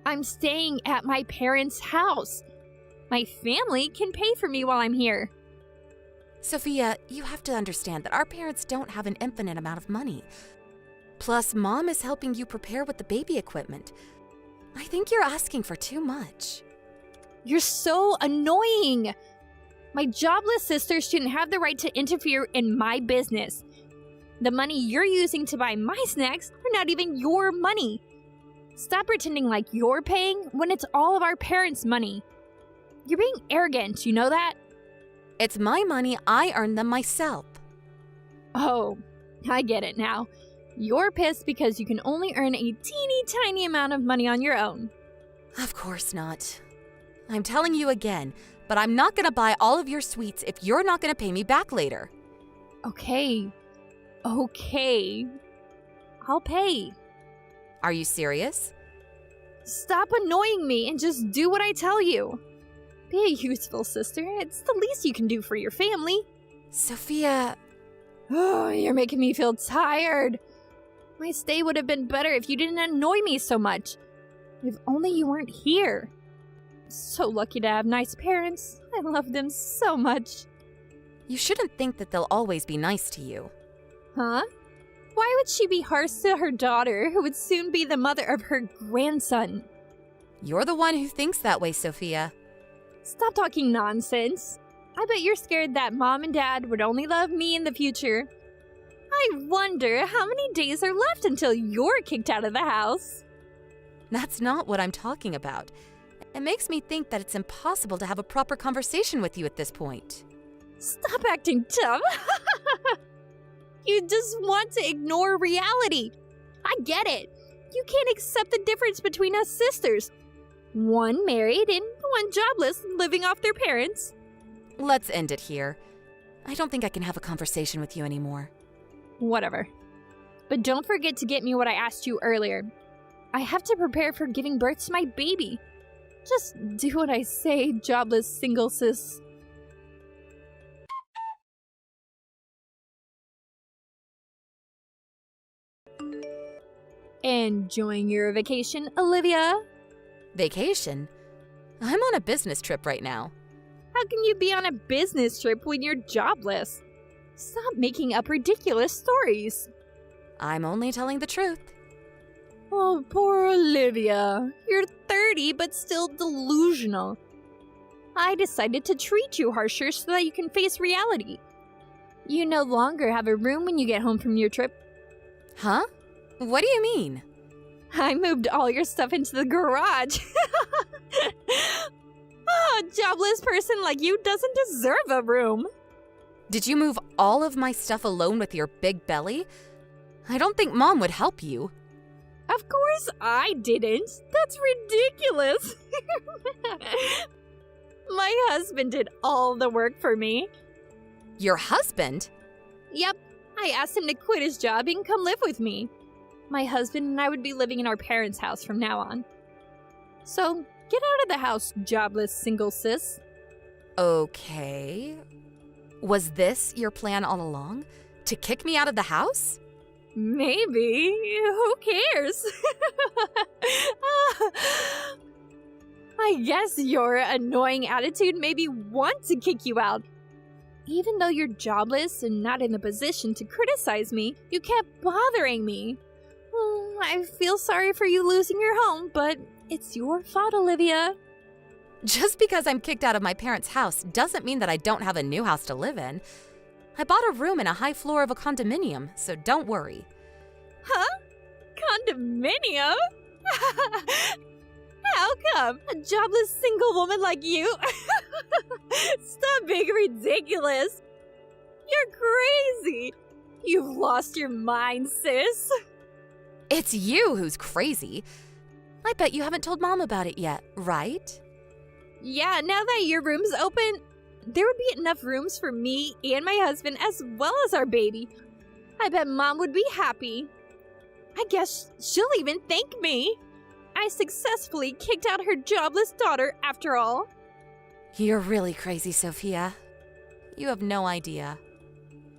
[SPEAKER 4] I'm staying at my parents' house. My family can pay for me while I'm here.
[SPEAKER 5] Sophia, you have to understand that our parents don't have an infinite amount of money. Plus, Mom is helping you prepare with the baby equipment. I think you're asking for too much.
[SPEAKER 4] You're so annoying. My jobless sister shouldn't have the right to interfere in my business. The money you're using to buy my snacks are not even your money. Stop pretending like you're paying when it's all of our parents' money. You're being arrogant, you know that?
[SPEAKER 5] It's my money. I earned them myself.
[SPEAKER 4] Oh, I get it now. You're pissed because you can only earn a teeny tiny amount of money on your own.
[SPEAKER 5] Of course not. I'm telling you again, but I'm not going to buy all of your sweets if you're not going to pay me back later.
[SPEAKER 4] Okay. I'll pay.
[SPEAKER 5] Are you serious?
[SPEAKER 4] Stop annoying me and just do what I tell you. Be a useful sister. It's the least you can do for your family.
[SPEAKER 5] Sophia...
[SPEAKER 4] Oh, you're making me feel tired. My stay would have been better if you didn't annoy me so much. If only you weren't here. So lucky to have nice parents. I love them so much.
[SPEAKER 5] You shouldn't think that they'll always be nice to you.
[SPEAKER 4] Huh? Why would she be harsh to her daughter, who would soon be the mother of her grandson?
[SPEAKER 5] You're the one who thinks that way, Sophia.
[SPEAKER 4] Stop talking nonsense. I bet you're scared that Mom and Dad would only love me in the future. I wonder how many days are left until you're kicked out of the house.
[SPEAKER 5] That's not what I'm talking about. It makes me think that it's impossible to have a proper conversation with you at this point.
[SPEAKER 4] Stop acting dumb. You just want to ignore reality. I get it. You can't accept the difference between us sisters. One married and one jobless, living off their parents.
[SPEAKER 5] Let's end it here. I don't think I can have a conversation with you anymore.
[SPEAKER 4] Whatever. But don't forget to get me what I asked you earlier. I have to prepare for giving birth to my baby. Just do what I say, jobless single sis. Enjoying your vacation, Olivia?
[SPEAKER 5] Vacation? I'm on a business trip right now.
[SPEAKER 4] How can you be on a business trip when you're jobless? Stop making up ridiculous stories.
[SPEAKER 5] I'm only telling the truth.
[SPEAKER 4] Oh, poor Olivia. You're 30, but still delusional. I decided to treat you harsher so that you can face reality. You no longer have a room when you get home from your trip.
[SPEAKER 5] Huh? What do you mean?
[SPEAKER 4] I moved all your stuff into the garage. A jobless person like you doesn't deserve a room.
[SPEAKER 5] Did you move all of my stuff alone with your big belly? I don't think Mom would help you.
[SPEAKER 4] Of course I didn't. That's ridiculous. My husband did all the work for me.
[SPEAKER 5] Your husband?
[SPEAKER 4] Yep, I asked him to quit his job and come live with me. My husband and I would be living in our parents' house from now on. So, get out of the house, jobless single sis.
[SPEAKER 5] Okay. Was this your plan all along? To kick me out of the house?
[SPEAKER 4] Maybe. Who cares? I guess your annoying attitude made me want to kick you out. Even though you're jobless and not in the position to criticize me, you kept bothering me. I feel sorry for you losing your home, but it's your fault, Olivia.
[SPEAKER 5] Just because I'm kicked out of my parents' house doesn't mean that I don't have a new house to live in. I bought a room in a high floor of a condominium, so don't worry.
[SPEAKER 4] Huh? Condominium? How come? A jobless single woman like you? Stop being ridiculous. You're crazy. You've lost your mind, sis.
[SPEAKER 5] It's you who's crazy. I bet you haven't told Mom about it yet, right?
[SPEAKER 4] Yeah, now that your room's open, there would be enough rooms for me and my husband as well as our baby. I bet Mom would be happy. I guess she'll even thank me. I successfully kicked out her jobless daughter after all.
[SPEAKER 5] You're really crazy, Sophia. You have no idea.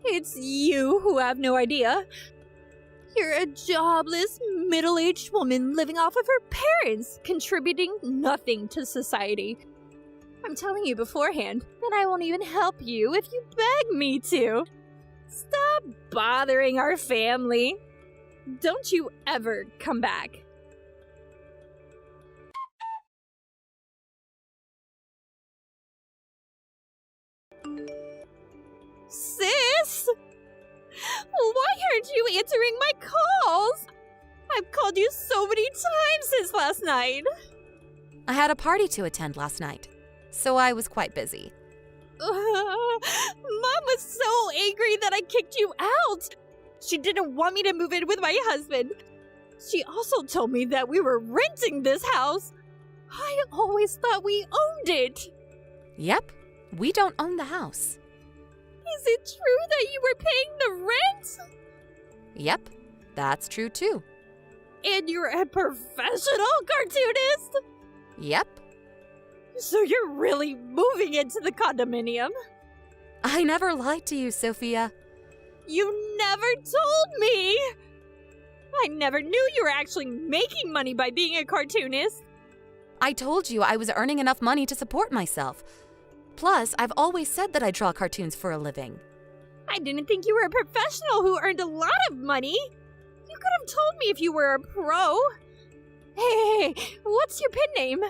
[SPEAKER 4] It's you who have no idea. You're a jobless, middle-aged woman living off of her parents, contributing nothing to society. I'm telling you beforehand that I won't even help you if you beg me to. Stop bothering our family. Don't you ever come back. Sis? Why aren't you answering my calls? I've called you so many times since last night.
[SPEAKER 5] I had a party to attend last night, so I was quite busy.
[SPEAKER 4] Mom was so angry that I kicked you out. She didn't want me to move in with my husband. She also told me that we were renting this house. I always thought we owned it.
[SPEAKER 5] Yep, we don't own the house.
[SPEAKER 4] Is it true that you were paying the rent?
[SPEAKER 5] Yep, that's true too.
[SPEAKER 4] And you're a professional cartoonist?
[SPEAKER 5] Yep.
[SPEAKER 4] So you're really moving into the condominium?
[SPEAKER 5] I never lied to you, Sophia.
[SPEAKER 4] You never told me! I never knew you were actually making money by being a cartoonist.
[SPEAKER 5] I told you I was earning enough money to support myself. Plus, I've always said that I draw cartoons for a living.
[SPEAKER 4] I didn't think you were a professional who earned a lot of money. You could have told me if you were a pro. Hey, what's your pen name?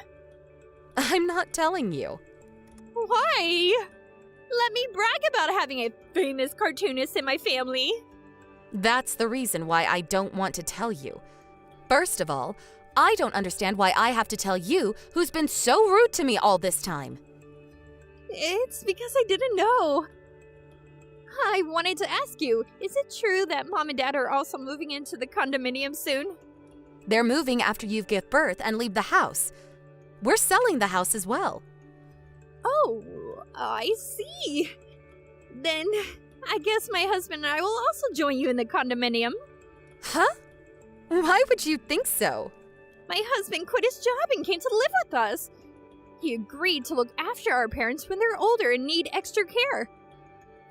[SPEAKER 5] I'm not telling you.
[SPEAKER 4] Why? Let me brag about having a famous cartoonist in my family.
[SPEAKER 5] That's the reason why I don't want to tell you. First of all, I don't understand why I have to tell you, who's been so rude to me all this time.
[SPEAKER 4] It's because I didn't know. I wanted to ask you, is it true that Mom and Dad are also moving into the condominium soon?
[SPEAKER 5] They're moving after you give birth and leave the house. We're selling the house as well.
[SPEAKER 4] Oh, I see. Then I guess my husband and I will also join you in the condominium.
[SPEAKER 5] Huh? Why would you think so?
[SPEAKER 4] My husband quit his job and came to live with us. He agreed to look after our parents when they're older and need extra care.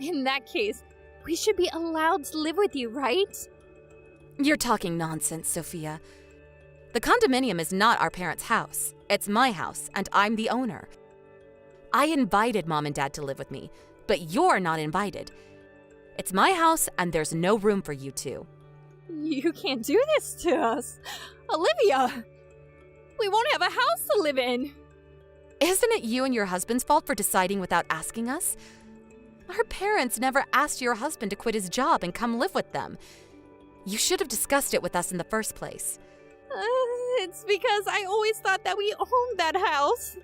[SPEAKER 4] In that case, we should be allowed to live with you, right?
[SPEAKER 5] You're talking nonsense, Sophia. The condominium is not our parents' house. It's my house, and I'm the owner. I invited Mom and Dad to live with me, but you're not invited. It's my house, and there's no room for you two.
[SPEAKER 4] You can't do this to us. Olivia! We won't have a house to live in.
[SPEAKER 5] Isn't it you and your husband's fault for deciding without asking us? Our parents never asked your husband to quit his job and come live with them. You should have discussed it with us in the first place.
[SPEAKER 4] It's because I always thought that we owned that house.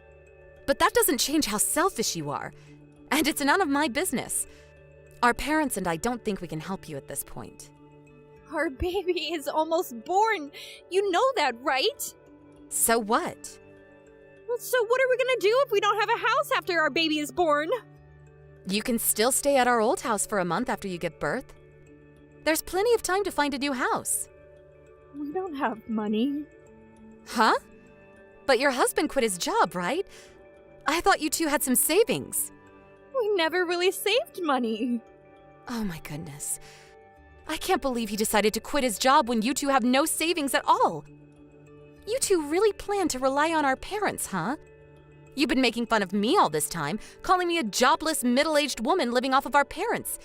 [SPEAKER 5] But that doesn't change how selfish you are. And it's none of my business. Our parents and I don't think we can help you at this point.
[SPEAKER 4] Our baby is almost born. You know that, right?
[SPEAKER 5] So what?
[SPEAKER 4] So what are we gonna do if we don't have a house after our baby is born?
[SPEAKER 5] You can still stay at our old house for a month after you give birth. There's plenty of time to find a new house.
[SPEAKER 4] We don't have money.
[SPEAKER 5] Huh? But your husband quit his job, right? I thought you two had some savings.
[SPEAKER 4] We never really saved money.
[SPEAKER 5] Oh my goodness. I can't believe he decided to quit his job when you two have no savings at all. You two really plan to rely on our parents, huh? You've been making fun of me all this time, calling me a jobless, middle-aged woman living off of our parents.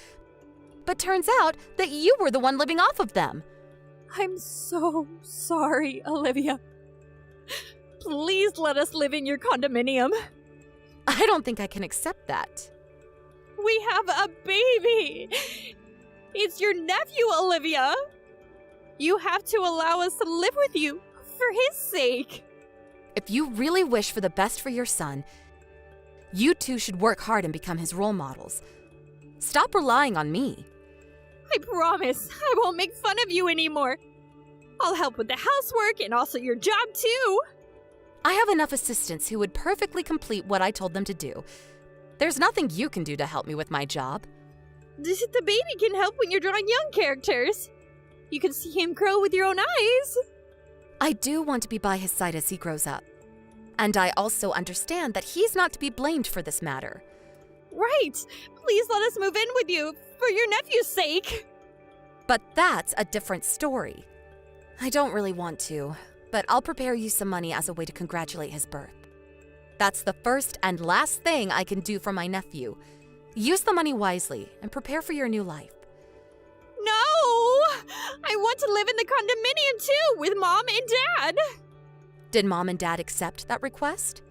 [SPEAKER 5] But turns out that you were the one living off of them.
[SPEAKER 4] I'm so sorry, Olivia. Please let us live in your condominium.
[SPEAKER 5] I don't think I can accept that.
[SPEAKER 4] We have a baby. It's your nephew, Olivia. You have to allow us to live with you for his sake.
[SPEAKER 5] If you really wish for the best for your son, you two should work hard and become his role models. Stop relying on me.
[SPEAKER 4] I promise I won't make fun of you anymore. I'll help with the housework and also your job too.
[SPEAKER 5] I have enough assistants who would perfectly complete what I told them to do. There's nothing you can do to help me with my job.
[SPEAKER 4] The baby can help when you're drawing young characters. You can see him grow with your own eyes.
[SPEAKER 5] I do want to be by his side as he grows up. And I also understand that he's not to be blamed for this matter.
[SPEAKER 4] Right. Please let us move in with you for your nephew's sake.
[SPEAKER 5] But that's a different story. I don't really want to, but I'll prepare you some money as a way to congratulate his birth. That's the first and last thing I can do for my nephew. Use the money wisely and prepare for your new life.
[SPEAKER 4] No! I want to live in the condominium too, with Mom and Dad.
[SPEAKER 5] Did Mom and Dad accept that request?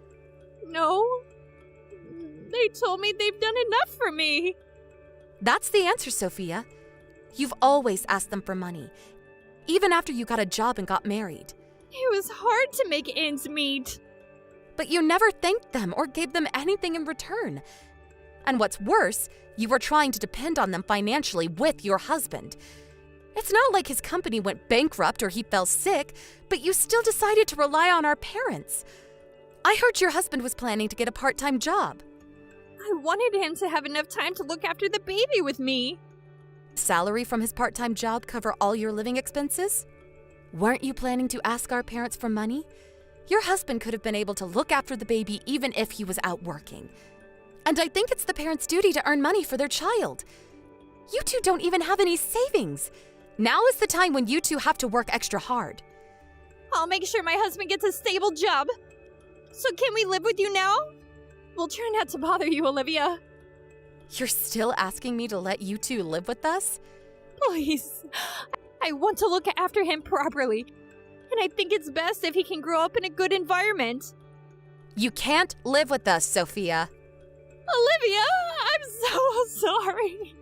[SPEAKER 4] No. They told me they've done enough for me.
[SPEAKER 5] That's the answer, Sophia. You've always asked them for money, even after you got a job and got married.
[SPEAKER 4] It was hard to make ends meet.
[SPEAKER 5] But you never thanked them or gave them anything in return. And what's worse, you were trying to depend on them financially with your husband. It's not like his company went bankrupt or he fell sick, but you still decided to rely on our parents. I heard your husband was planning to get a part-time job.
[SPEAKER 4] I wanted him to have enough time to look after the baby with me.
[SPEAKER 5] Salary from his part-time job cover all your living expenses? Weren't you planning to ask our parents for money? Your husband could have been able to look after the baby even if he was out working. And I think it's the parents' duty to earn money for their child. You two don't even have any savings. Now is the time when you two have to work extra hard.
[SPEAKER 4] I'll make sure my husband gets a stable job. So can we live with you now? We'll try not to bother you, Olivia.
[SPEAKER 5] You're still asking me to let you two live with us?
[SPEAKER 4] Please. I want to look after him properly. And I think it's best if he can grow up in a good environment.
[SPEAKER 5] You can't live with us, Sophia.
[SPEAKER 4] Olivia, I'm so sorry.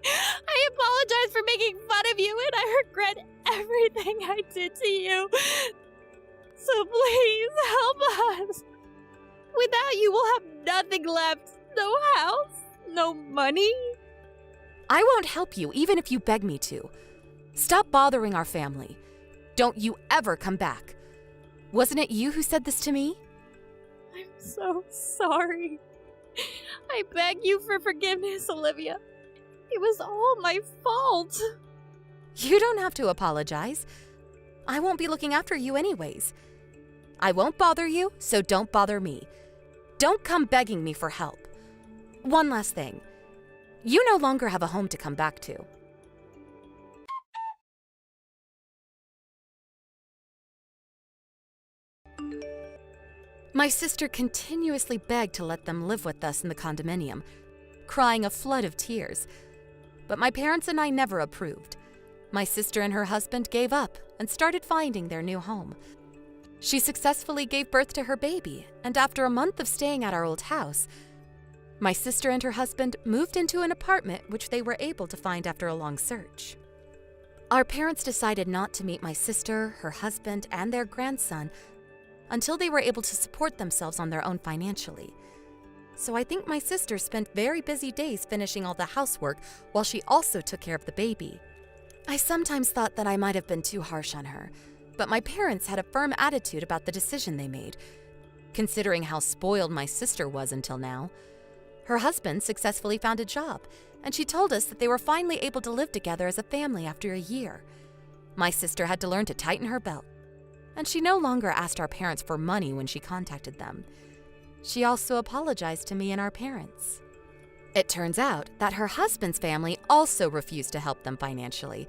[SPEAKER 4] I apologize for making fun of you, and I regret everything I did to you. So please help us. Without you, we'll have nothing left. No house, no money.
[SPEAKER 5] I won't help you even if you beg me to. Stop bothering our family. Don't you ever come back. Wasn't it you who said this to me?
[SPEAKER 4] I'm so sorry. I beg you for forgiveness, Olivia. It was all my fault.
[SPEAKER 5] You don't have to apologize. I won't be looking after you anyways. I won't bother you, so don't bother me. Don't come begging me for help. One last thing. You no longer have a home to come back to. My sister continuously begged to let them live with us in the condominium, crying a flood of tears. But my parents and I never approved. My sister and her husband gave up and started finding their new home. She successfully gave birth to her baby, and after a month of staying at our old house, my sister and her husband moved into an apartment which they were able to find after a long search. Our parents decided not to meet my sister, her husband, and their grandson until they were able to support themselves on their own financially. So I think my sister spent very busy days finishing all the housework while she also took care of the baby. I sometimes thought that I might have been too harsh on her, but my parents had a firm attitude about the decision they made, considering how spoiled my sister was until now. Her husband successfully found a job, and she told us that they were finally able to live together as a family after a year. My sister had to learn to tighten her belt, and she no longer asked our parents for money when she contacted them. She also apologized to me and our parents. It turns out that her husband's family also refused to help them financially,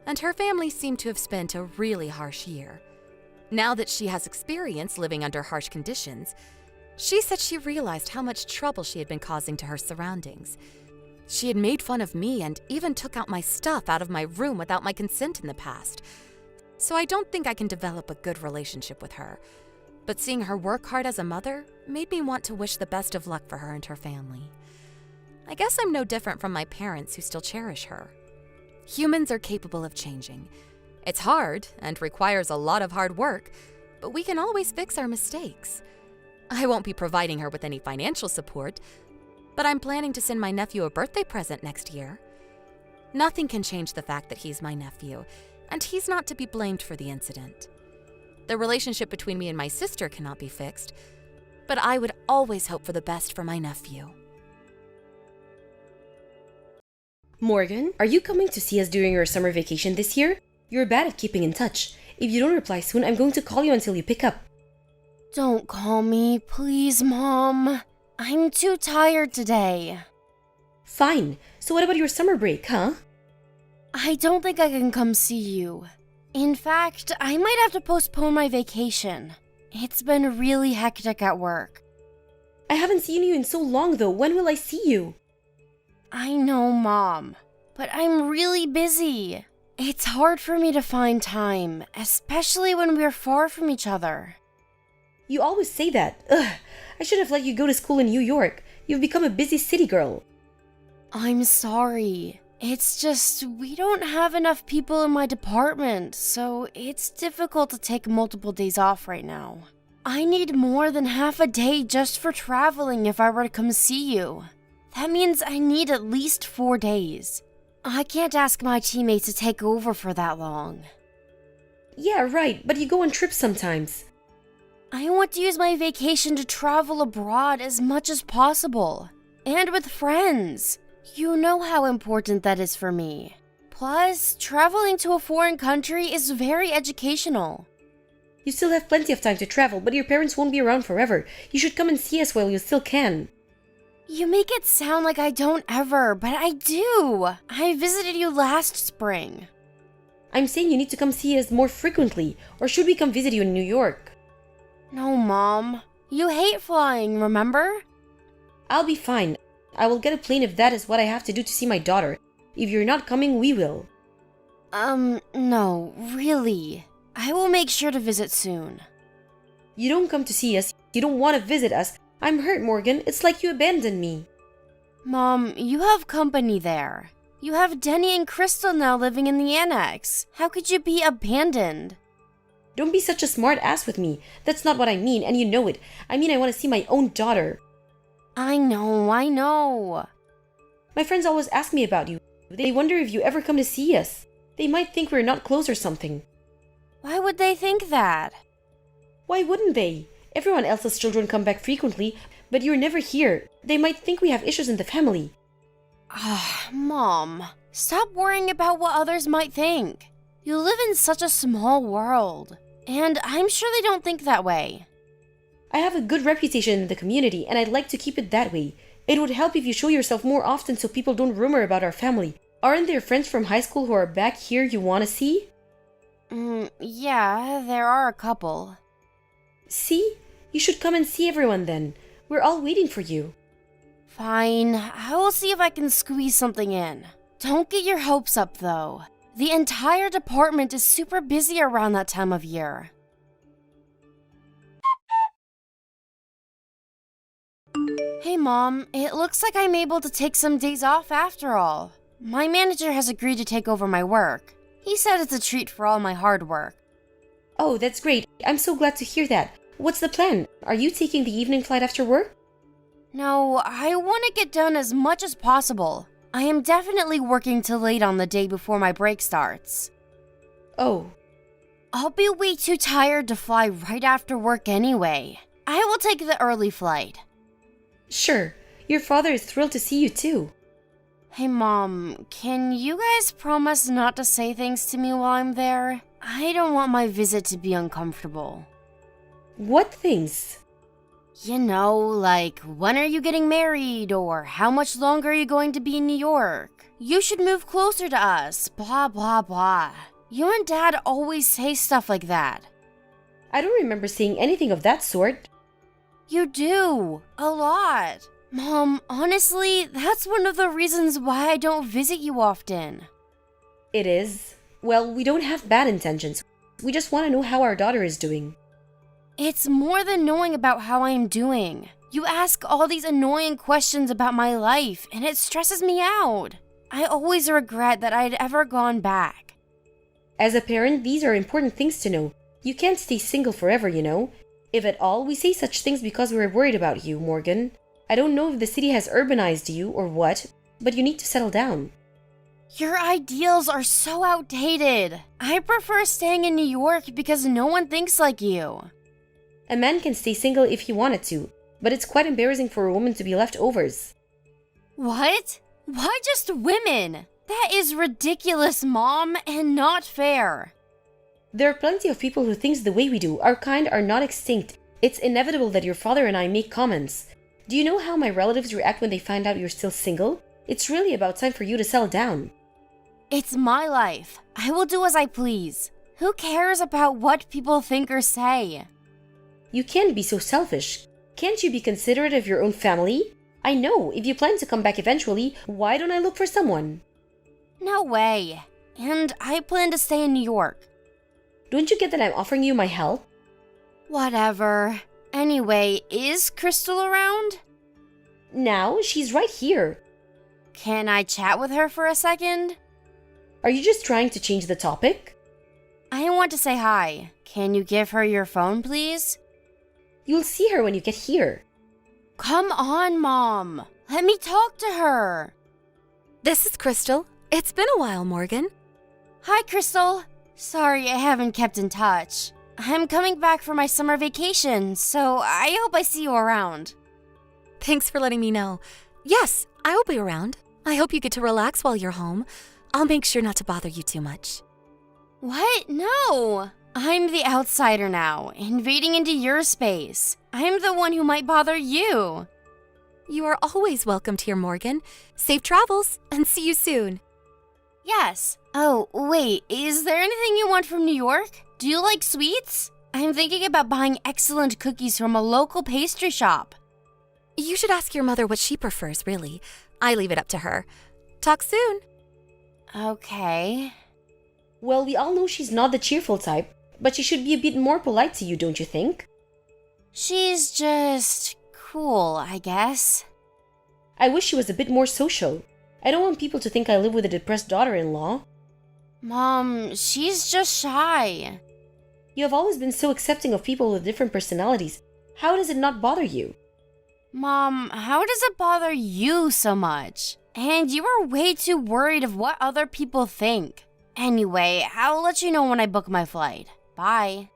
[SPEAKER 5] and her family seemed to have spent a really harsh year. Now that she has experience living under harsh conditions, she said she realized how much trouble she had been causing to her surroundings. She had made fun of me and even took out my stuff out of my room without my consent in the past. So I don't think I can develop a good relationship with her. But seeing her work hard as a mother made me want to wish the best of luck for her and her family. I guess I'm no different from my parents who still cherish her. Humans are capable of changing. It's hard and requires a lot of hard work, but we can always fix our mistakes. I won't be providing her with any financial support, but I'm planning to send my nephew a birthday present next year. Nothing can change the fact that he's my nephew, and he's not to be blamed for the incident. The relationship between me and my sister cannot be fixed, but I would always hope for the best for my nephew.
[SPEAKER 3] Morgan, are you coming to see us during your summer vacation this year? You're bad at keeping in touch. If you don't reply soon, I'm going to call you until you pick up.
[SPEAKER 1] Don't call me, please, Mom. I'm too tired today.
[SPEAKER 3] Fine. So what about your summer break, huh?
[SPEAKER 1] I don't think I can come see you. In fact, I might have to postpone my vacation. It's been really hectic at work.
[SPEAKER 3] I haven't seen you in so long, though. When will I see you?
[SPEAKER 1] I know, Mom, but I'm really busy. It's hard for me to find time, especially when we're far from each other.
[SPEAKER 3] You always say that. Ugh, I should have let you go to school in New York. You've become a busy city girl.
[SPEAKER 1] I'm sorry. It's just, we don't have enough people in my department, so it's difficult to take multiple days off right now. I need more than half a day just for traveling if I were to come see you. That means I need at least 4 days. I can't ask my teammates to take over for that long.
[SPEAKER 3] Yeah, right, but you go on trips sometimes.
[SPEAKER 1] I want to use my vacation to travel abroad as much as possible. And with friends. You know how important that is for me. Plus, traveling to a foreign country is very educational.
[SPEAKER 3] You still have plenty of time to travel, but your parents won't be around forever. You should come and see us while you still can.
[SPEAKER 1] You make it sound like I don't ever, but I do. I visited you last spring.
[SPEAKER 3] I'm saying you need to come see us more frequently, or should we come visit you in New York?
[SPEAKER 1] No, Mom. You hate flying, remember?
[SPEAKER 3] I'll be fine. I will get a plane if that is what I have to do to see my daughter. If you're not coming, we will.
[SPEAKER 1] No, really. I will make sure to visit soon.
[SPEAKER 3] You don't come to see us. You don't want to visit us. I'm hurt, Morgan. It's like you abandoned me.
[SPEAKER 1] Mom, you have company there. You have Denny and Crystal now living in the annex. How could you be abandoned?
[SPEAKER 3] Don't be such a smart ass with me. That's not what I mean, and you know it. I mean, I want to see my own daughter.
[SPEAKER 1] I know.
[SPEAKER 3] My friends always ask me about you. They wonder if you ever come to see us. They might think we're not close or something.
[SPEAKER 1] Why would they think that?
[SPEAKER 3] Why wouldn't they? Everyone else's children come back frequently, but you're never here. They might think we have issues in the family.
[SPEAKER 1] Mom, stop worrying about what others might think. You live in such a small world, and I'm sure they don't think that way.
[SPEAKER 3] I have a good reputation in the community, and I'd like to keep it that way. It would help if you show yourself more often so people don't rumor about our family. Aren't there friends from high school who are back here you want to see?
[SPEAKER 1] Yeah, there are a couple.
[SPEAKER 3] See? You should come and see everyone then. We're all waiting for you.
[SPEAKER 1] Fine, I will see if I can squeeze something in. Don't get your hopes up, though. The entire department is super busy around that time of year. Hey, Mom, it looks like I'm able to take some days off after all. My manager has agreed to take over my work. He said it's a treat for all my hard work.
[SPEAKER 3] Oh, that's great. I'm so glad to hear that. What's the plan? Are you taking the evening flight after work?
[SPEAKER 1] No, I want to get done as much as possible. I am definitely working till late on the day before my break starts.
[SPEAKER 3] Oh.
[SPEAKER 1] I'll be way too tired to fly right after work anyway. I will take the early flight.
[SPEAKER 3] Sure. Your father is thrilled to see you too.
[SPEAKER 1] Hey, Mom, can you guys promise not to say things to me while I'm there? I don't want my visit to be uncomfortable.
[SPEAKER 3] What things?
[SPEAKER 1] You know, like, when are you getting married, or how much longer are you going to be in New York? You should move closer to us, blah, blah, blah. You and Dad always say stuff like that.
[SPEAKER 3] I don't remember saying anything of that sort.
[SPEAKER 1] You do, a lot. Mom, honestly, that's one of the reasons why I don't visit you often.
[SPEAKER 3] It is. Well, we don't have bad intentions. We just want to know how our daughter is doing.
[SPEAKER 1] It's more than knowing about how I am doing. You ask all these annoying questions about my life, and it stresses me out. I always regret that I'd ever gone back.
[SPEAKER 3] As a parent, these are important things to know. You can't stay single forever, you know. If at all, we say such things because we're worried about you, Morgan. I don't know if the city has urbanized you or what, but you need to settle down.
[SPEAKER 1] Your ideals are so outdated. I prefer staying in New York because no one thinks like you.
[SPEAKER 3] A man can stay single if he wanted to, but it's quite embarrassing for a woman to be leftovers.
[SPEAKER 1] What? Why just women? That is ridiculous, Mom, and not fair.
[SPEAKER 3] There are plenty of people who think the way we do. Our kind are not extinct. It's inevitable that your father and I make comments. Do you know how my relatives react when they find out you're still single? It's really about time for you to settle down.
[SPEAKER 1] It's my life. I will do as I please. Who cares about what people think or say?
[SPEAKER 3] You can't be so selfish. Can't you be considerate of your own family? I know, if you plan to come back eventually, why don't I look for someone?
[SPEAKER 1] No way. And I plan to stay in New York.
[SPEAKER 3] Don't you get that I'm offering you my help?
[SPEAKER 1] Whatever. Anyway, is Crystal around?
[SPEAKER 3] Now, she's right here.
[SPEAKER 1] Can I chat with her for a second?
[SPEAKER 3] Are you just trying to change the topic?
[SPEAKER 1] I want to say hi. Can you give her your phone, please?
[SPEAKER 3] You'll see her when you get here.
[SPEAKER 1] Come on, Mom. Let me talk to her.
[SPEAKER 5] This is Crystal. It's been a while, Morgan.
[SPEAKER 1] Hi, Crystal. Sorry I haven't kept in touch. I'm coming back for my summer vacation, so I hope I see you around.
[SPEAKER 5] Thanks for letting me know. Yes, I will be around. I hope you get to relax while you're home. I'll make sure not to bother you too much.
[SPEAKER 1] What? No! I'm the outsider now, invading into your space. I'm the one who might bother you.
[SPEAKER 5] You are always welcome here, Morgan. Safe travels, and see you soon.
[SPEAKER 1] Yes. Oh, wait, is there anything you want from New York? Do you like sweets? I'm thinking about buying excellent cookies from a local pastry shop.
[SPEAKER 5] You should ask your mother what she prefers, really. I leave it up to her. Talk soon.
[SPEAKER 1] Okay.
[SPEAKER 3] Well, we all know she's not the cheerful type, but she should be a bit more polite to you, don't you think?
[SPEAKER 1] She's just cool, I guess.
[SPEAKER 3] I wish she was a bit more social. I don't want people to think I live with a depressed daughter-in-law.
[SPEAKER 1] Mom, she's just shy.
[SPEAKER 3] You have always been so accepting of people with different personalities. How does it not bother you?
[SPEAKER 1] Mom, how does it bother you so much? And you are way too worried of what other people think. Anyway, I'll let you know when I book my flight. Bye.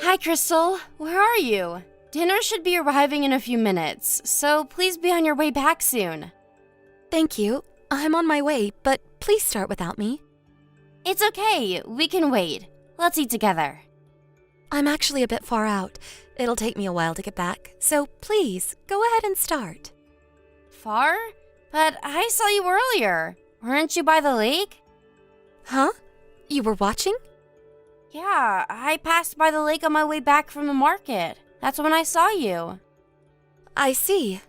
[SPEAKER 1] Hi, Crystal. Where are you? Dinner should be arriving in a few minutes, so please be on your way back soon.
[SPEAKER 5] Thank you. I'm on my way, but please start without me.
[SPEAKER 1] It's okay. We can wait. Let's eat together.
[SPEAKER 5] I'm actually a bit far out. It'll take me a while to get back, so please, go ahead and start.
[SPEAKER 1] Far? But I saw you earlier. Weren't you by the lake?
[SPEAKER 5] Huh? You were watching?
[SPEAKER 1] Yeah, I passed by the lake on my way back from the market. That's when I saw you.
[SPEAKER 5] I see.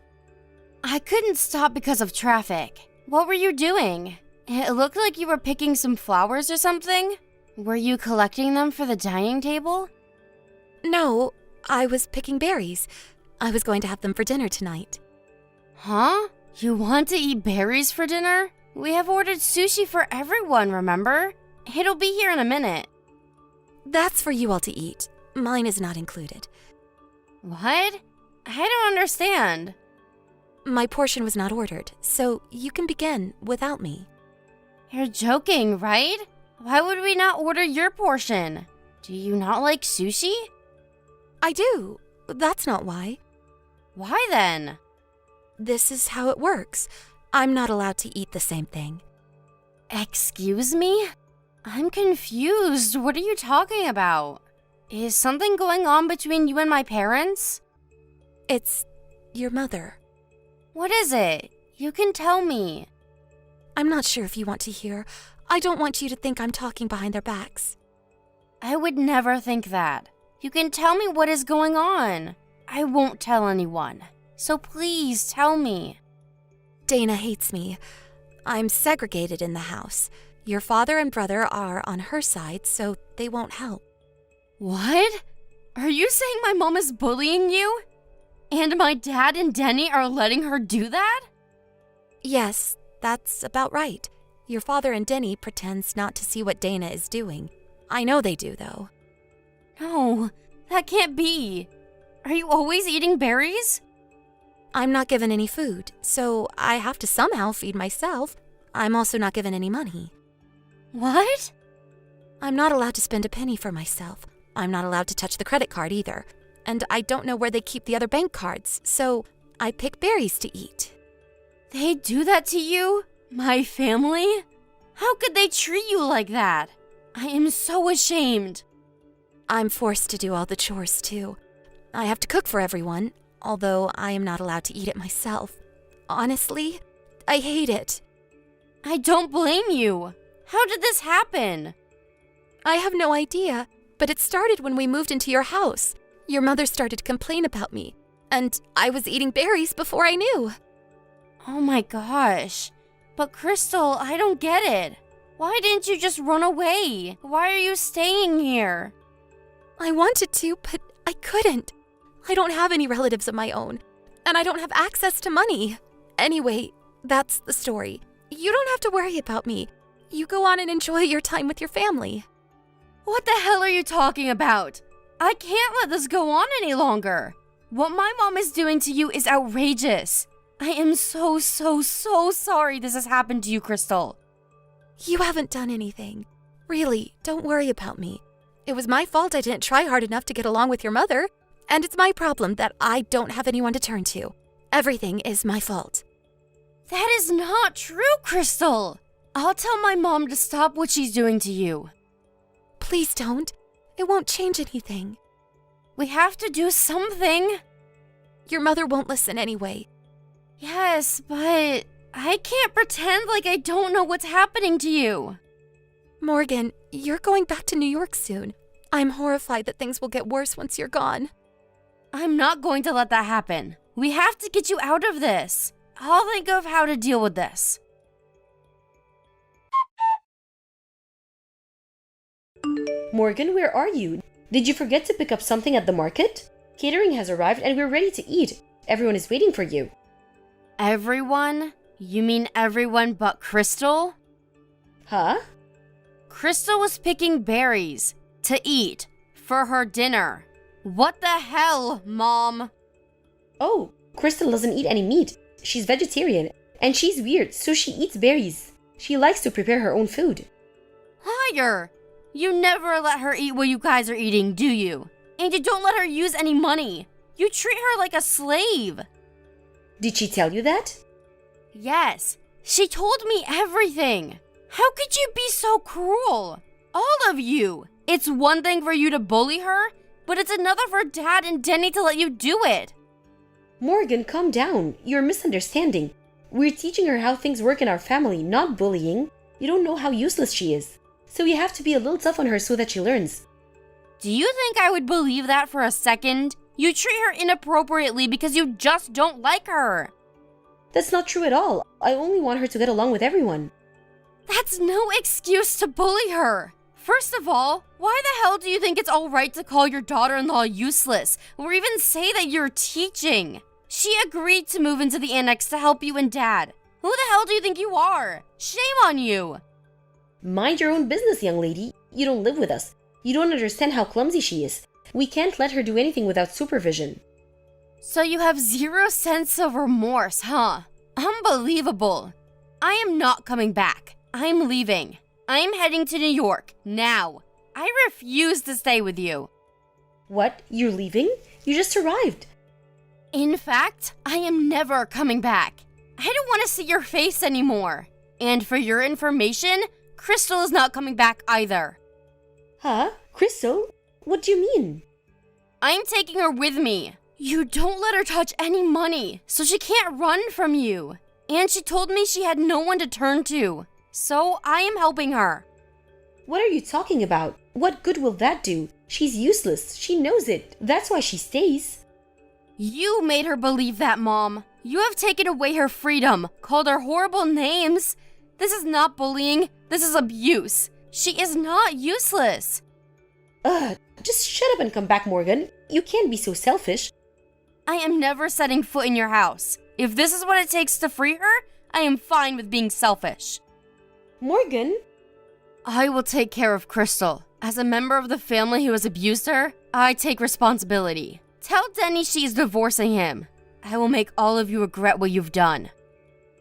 [SPEAKER 1] I couldn't stop because of traffic. What were you doing? It looked like you were picking some flowers or something. Were you collecting them for the dining table?
[SPEAKER 5] No, I was picking berries. I was going to have them for dinner tonight.
[SPEAKER 1] Huh? You want to eat berries for dinner? We have ordered sushi for everyone, remember? It'll be here in a minute.
[SPEAKER 5] That's for you all to eat. Mine is not included.
[SPEAKER 1] What? I don't understand.
[SPEAKER 5] My portion was not ordered, so you can begin without me.
[SPEAKER 1] You're joking, right? Why would we not order your portion? Do you not like sushi?
[SPEAKER 5] I do. That's not why.
[SPEAKER 1] Why then?
[SPEAKER 5] This is how it works. I'm not allowed to eat the same thing.
[SPEAKER 1] Excuse me? I'm confused. What are you talking about? Is something going on between you and my parents?
[SPEAKER 5] It's your mother.
[SPEAKER 1] What is it? You can tell me.
[SPEAKER 5] I'm not sure if you want to hear. I don't want you to think I'm talking behind their backs.
[SPEAKER 1] I would never think that. You can tell me what is going on. I won't tell anyone. So please tell me.
[SPEAKER 5] Dana hates me. I'm segregated in the house. Your father and brother are on her side, so they won't help.
[SPEAKER 1] What? Are you saying my mom is bullying you? And my dad and Denny are letting her do that?
[SPEAKER 5] Yes, that's about right. Your father and Denny pretends not to see what Dana is doing. I know they do, though.
[SPEAKER 1] No, that can't be. Are you always eating berries?
[SPEAKER 5] I'm not given any food, so I have to somehow feed myself. I'm also not given any money.
[SPEAKER 1] What?
[SPEAKER 5] I'm not allowed to spend a penny for myself. I'm not allowed to touch the credit card either. And I don't know where they keep the other bank cards, so I pick berries to eat.
[SPEAKER 1] They do that to you? My family? How could they treat you like that? I am so ashamed.
[SPEAKER 5] I'm forced to do all the chores, too. I have to cook for everyone, although I am not allowed to eat it myself. Honestly, I hate it.
[SPEAKER 1] I don't blame you. How did this happen?
[SPEAKER 5] I have no idea, but it started when we moved into your house. Your mother started to complain about me, and I was eating berries before I knew.
[SPEAKER 1] Oh my gosh. But Crystal, I don't get it. Why didn't you just run away? Why are you staying here?
[SPEAKER 5] I wanted to, but I couldn't. I don't have any relatives of my own, and I don't have access to money. Anyway, that's the story. You don't have to worry about me. You go on and enjoy your time with your family.
[SPEAKER 1] What the hell are you talking about? I can't let this go on any longer. What my mom is doing to you is outrageous. I am so sorry this has happened to you, Crystal.
[SPEAKER 5] You haven't done anything. Really, don't worry about me. It was my fault I didn't try hard enough to get along with your mother, and it's my problem that I don't have anyone to turn to. Everything is my fault.
[SPEAKER 1] That is not true, Crystal. I'll tell my mom to stop what she's doing to you.
[SPEAKER 5] Please don't. It won't change anything.
[SPEAKER 1] We have to do something.
[SPEAKER 5] Your mother won't listen anyway.
[SPEAKER 1] Yes, but I can't pretend like I don't know what's happening to you.
[SPEAKER 5] Morgan, you're going back to New York soon. I'm horrified that things will get worse once you're gone.
[SPEAKER 1] I'm not going to let that happen. We have to get you out of this. I'll think of how to deal with this.
[SPEAKER 3] Morgan, where are you? Did you forget to pick up something at the market? Catering has arrived and we're ready to eat. Everyone is waiting for you.
[SPEAKER 1] Everyone? You mean everyone but Crystal?
[SPEAKER 3] Huh?
[SPEAKER 1] Crystal was picking berries to eat for her dinner. What the hell, Mom?
[SPEAKER 3] Oh, Crystal doesn't eat any meat. She's vegetarian, and she's weird, so she eats berries. She likes to prepare her own food.
[SPEAKER 1] Liar! You never let her eat what you guys are eating, do you? And you don't let her use any money. You treat her like a slave.
[SPEAKER 3] Did she tell you that?
[SPEAKER 1] Yes, she told me everything. How could you be so cruel? All of you. It's one thing for you to bully her, but it's another for Dad and Denny to let you do it.
[SPEAKER 3] Morgan, calm down. You're misunderstanding. We're teaching her how things work in our family, not bullying. You don't know how useless she is. So you have to be a little tough on her so that she learns.
[SPEAKER 1] Do you think I would believe that for a second? You treat her inappropriately because you just don't like her.
[SPEAKER 3] That's not true at all. I only want her to get along with everyone.
[SPEAKER 1] That's no excuse to bully her. First of all, why the hell do you think it's all right to call your daughter-in-law useless, or even say that you're teaching? She agreed to move into the annex to help you and Dad. Who the hell do you think you are? Shame on you!
[SPEAKER 3] Mind your own business, young lady. You don't live with us. You don't understand how clumsy she is. We can't let her do anything without supervision.
[SPEAKER 1] So you have zero sense of remorse, huh? Unbelievable. I am not coming back. I'm leaving. I'm heading to New York, now. I refuse to stay with you.
[SPEAKER 3] What? You're leaving? You just arrived.
[SPEAKER 1] In fact, I am never coming back. I don't want to see your face anymore. And for your information, Crystal is not coming back either.
[SPEAKER 3] Huh? Crystal? What do you mean?
[SPEAKER 1] I'm taking her with me. You don't let her touch any money, so she can't run from you. And she told me she had no one to turn to. So I am helping her.
[SPEAKER 3] What are you talking about? What good will that do? She's useless. She knows it. That's why she stays.
[SPEAKER 1] You made her believe that, Mom. You have taken away her freedom, called her horrible names. This is not bullying. This is abuse. She is not useless.
[SPEAKER 3] Just shut up and come back, Morgan. You can't be so selfish.
[SPEAKER 1] I am never setting foot in your house. If this is what it takes to free her, I am fine with being selfish.
[SPEAKER 3] Morgan?
[SPEAKER 1] I will take care of Crystal. As a member of the family who has abused her, I take responsibility. Tell Denny she's divorcing him. I will make all of you regret what you've done.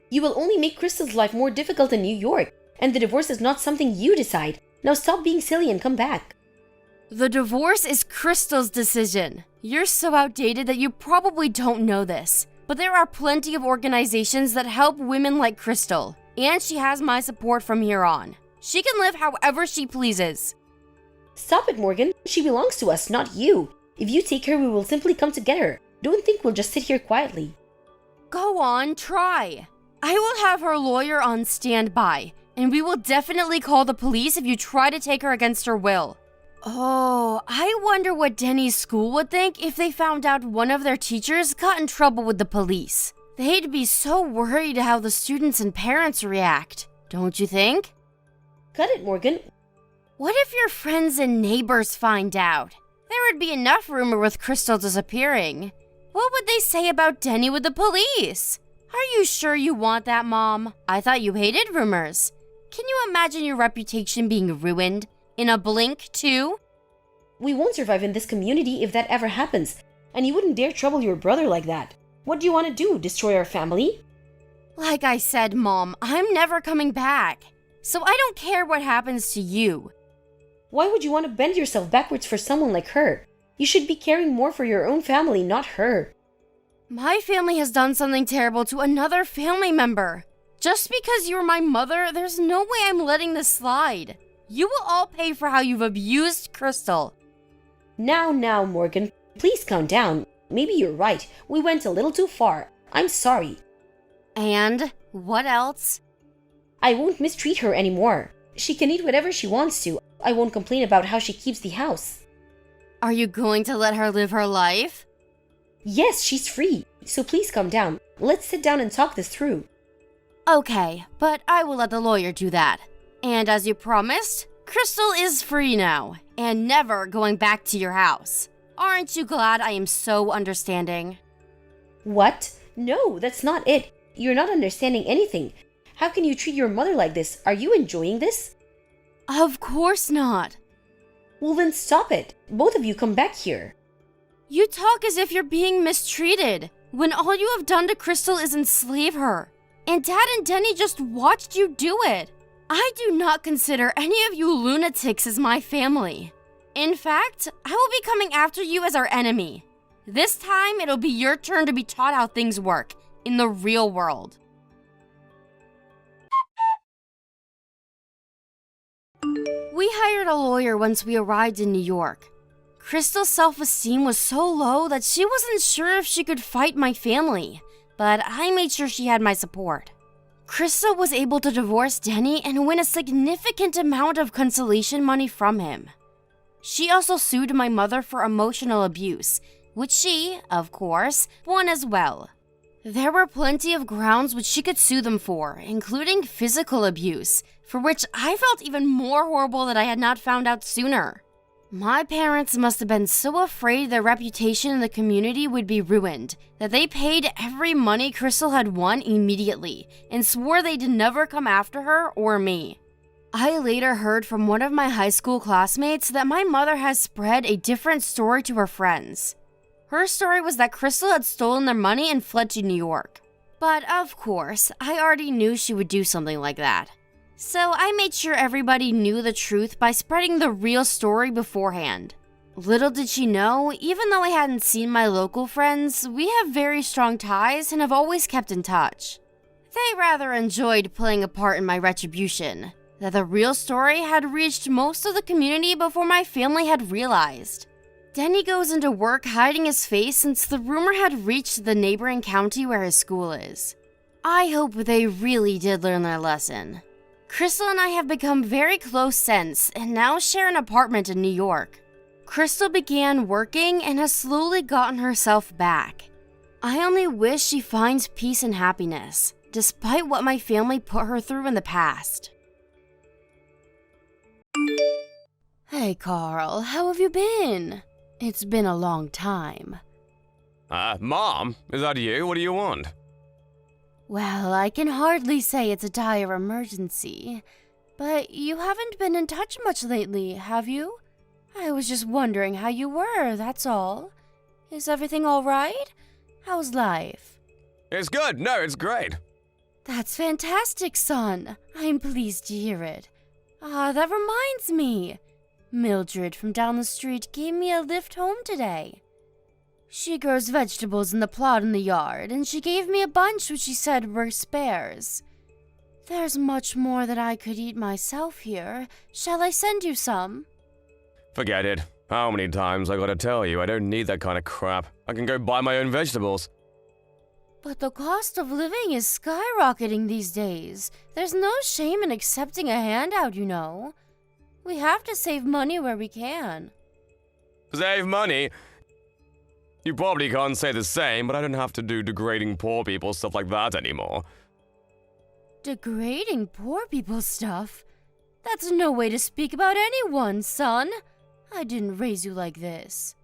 [SPEAKER 3] You will only make Crystal's life more difficult in New York, and the divorce is not something you decide. Now stop being silly and come back.
[SPEAKER 1] The divorce is Crystal's decision. You're so outdated that you probably don't know this, but there are plenty of organizations that help women like Crystal, and she has my support from here on. She can live however she pleases.
[SPEAKER 3] Stop it, Morgan. She belongs to us, not you. If you take her, we will simply come to get her. Don't think we'll just sit here quietly.
[SPEAKER 1] Go on, try. I will have her lawyer on standby, and we will definitely call the police if you try to take her against her will. Oh, I wonder what Denny's school would think if they found out one of their teachers got in trouble with the police. They'd be so worried how the students and parents react, don't you think?
[SPEAKER 3] Cut it, Morgan.
[SPEAKER 1] What if your friends and neighbors find out? There would be enough rumor with Crystal disappearing. What would they say about Denny with the police? Are you sure you want that, Mom? I thought you hated rumors. Can you imagine your reputation being ruined? In a blink, too?
[SPEAKER 3] We won't survive in this community if that ever happens, and you wouldn't dare trouble your brother like that. What do you want to do, destroy our family?
[SPEAKER 1] Like I said, Mom, I'm never coming back. So I don't care what happens to you.
[SPEAKER 3] Why would you want to bend yourself backwards for someone like her? You should be caring more for your own family, not her.
[SPEAKER 1] My family has done something terrible to another family member. Just because you're my mother, there's no way I'm letting this slide. You will all pay for how you've abused Crystal.
[SPEAKER 3] Now, Morgan, please calm down. Maybe you're right. We went a little too far. I'm sorry.
[SPEAKER 1] And what else?
[SPEAKER 3] I won't mistreat her anymore. She can eat whatever she wants to. I won't complain about how she keeps the house.
[SPEAKER 1] Are you going to let her live her life?
[SPEAKER 3] Yes, she's free. So please calm down. Let's sit down and talk this through.
[SPEAKER 1] Okay, but I will let the lawyer do that. And as you promised, Crystal is free now, and never going back to your house. Aren't you glad I am so understanding?
[SPEAKER 3] What? No, that's not it. You're not understanding anything. How can you treat your mother like this? Are you enjoying this?
[SPEAKER 1] Of course not.
[SPEAKER 3] Well, then stop it. Both of you come back here.
[SPEAKER 1] You talk as if you're being mistreated, when all you have done to Crystal is enslave her. And Dad and Denny just watched you do it. I do not consider any of you lunatics as my family. In fact, I will be coming after you as our enemy. This time, it'll be your turn to be taught how things work in the real world. We hired a lawyer once we arrived in New York. Crystal's self-esteem was so low that she wasn't sure if she could fight my family, but I made sure she had my support. Crystal was able to divorce Denny and win a significant amount of consolation money from him. She also sued my mother for emotional abuse, which she, of course, won as well. There were plenty of grounds which she could sue them for, including physical abuse, for which I felt even more horrible that I had not found out sooner. My parents must have been so afraid their reputation in the community would be ruined that they paid every money Crystal had won immediately and swore they'd never come after her or me. I later heard from one of my high school classmates that my mother has spread a different story to her friends. Her story was that Crystal had stolen their money and fled to New York. But of course, I already knew she would do something like that. So I made sure everybody knew the truth by spreading the real story beforehand. Little did she know, even though I hadn't seen my local friends, we have very strong ties and have always kept in touch. They rather enjoyed playing a part in my retribution, that the real story had reached most of the community before my family had realized. Denny goes into work hiding his face since the rumor had reached the neighboring county where his school is. I hope they really did learn their lesson. Crystal and I have become very close since and now share an apartment in New York. Crystal began working and has slowly gotten herself back. I only wish she finds peace and happiness, despite what my family put her through in the past. Hey Carl, how have you been? It's been a long time.
[SPEAKER 2] Mom, is that you? What do you want?
[SPEAKER 1] Well, I can hardly say it's a dire emergency, but you haven't been in touch much lately, have you? I was just wondering how you were, that's all. Is everything all right? How's life?
[SPEAKER 2] It's good. No, it's great.
[SPEAKER 1] That's fantastic, son. I'm pleased to hear it. That reminds me. Mildred from down the street gave me a lift home today. She grows vegetables in the plot in the yard, and she gave me a bunch which she said were spares. There's much more that I could eat myself here. Shall I send you some?
[SPEAKER 2] Forget it. How many times I gotta tell you I don't need that kind of crap. I can go buy my own vegetables.
[SPEAKER 1] But the cost of living is skyrocketing these days. There's no shame in accepting a handout, you know. We have to save money where we can.
[SPEAKER 2] Save money? You probably can't say the same, but I don't have to do degrading poor people stuff like that anymore.
[SPEAKER 1] Degrading poor people stuff? That's no way to speak about anyone, son. I didn't raise you like this.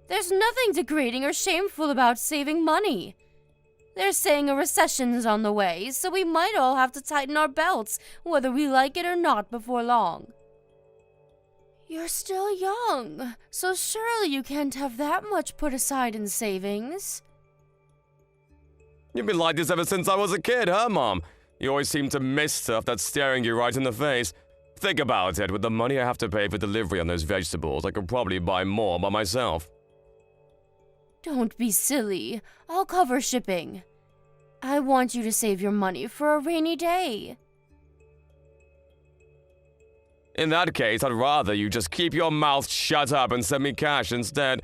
[SPEAKER 1] There's nothing degrading or shameful about saving money. They're saying a recession is on the way, so we might all have to tighten our belts, whether we like it or not, before long. You're still young, so surely you can't have that much put aside in savings.
[SPEAKER 2] You've been like this ever since I was a kid, huh, Mom? You always seem to miss stuff that's staring you right in the face. Think about it, with the money I have to pay for delivery on those vegetables, I could probably buy more by myself.
[SPEAKER 1] Don't be silly. I'll cover shipping. I want you to save your money for a rainy day.
[SPEAKER 2] In that case, I'd rather you just keep your mouth shut up and send me cash instead.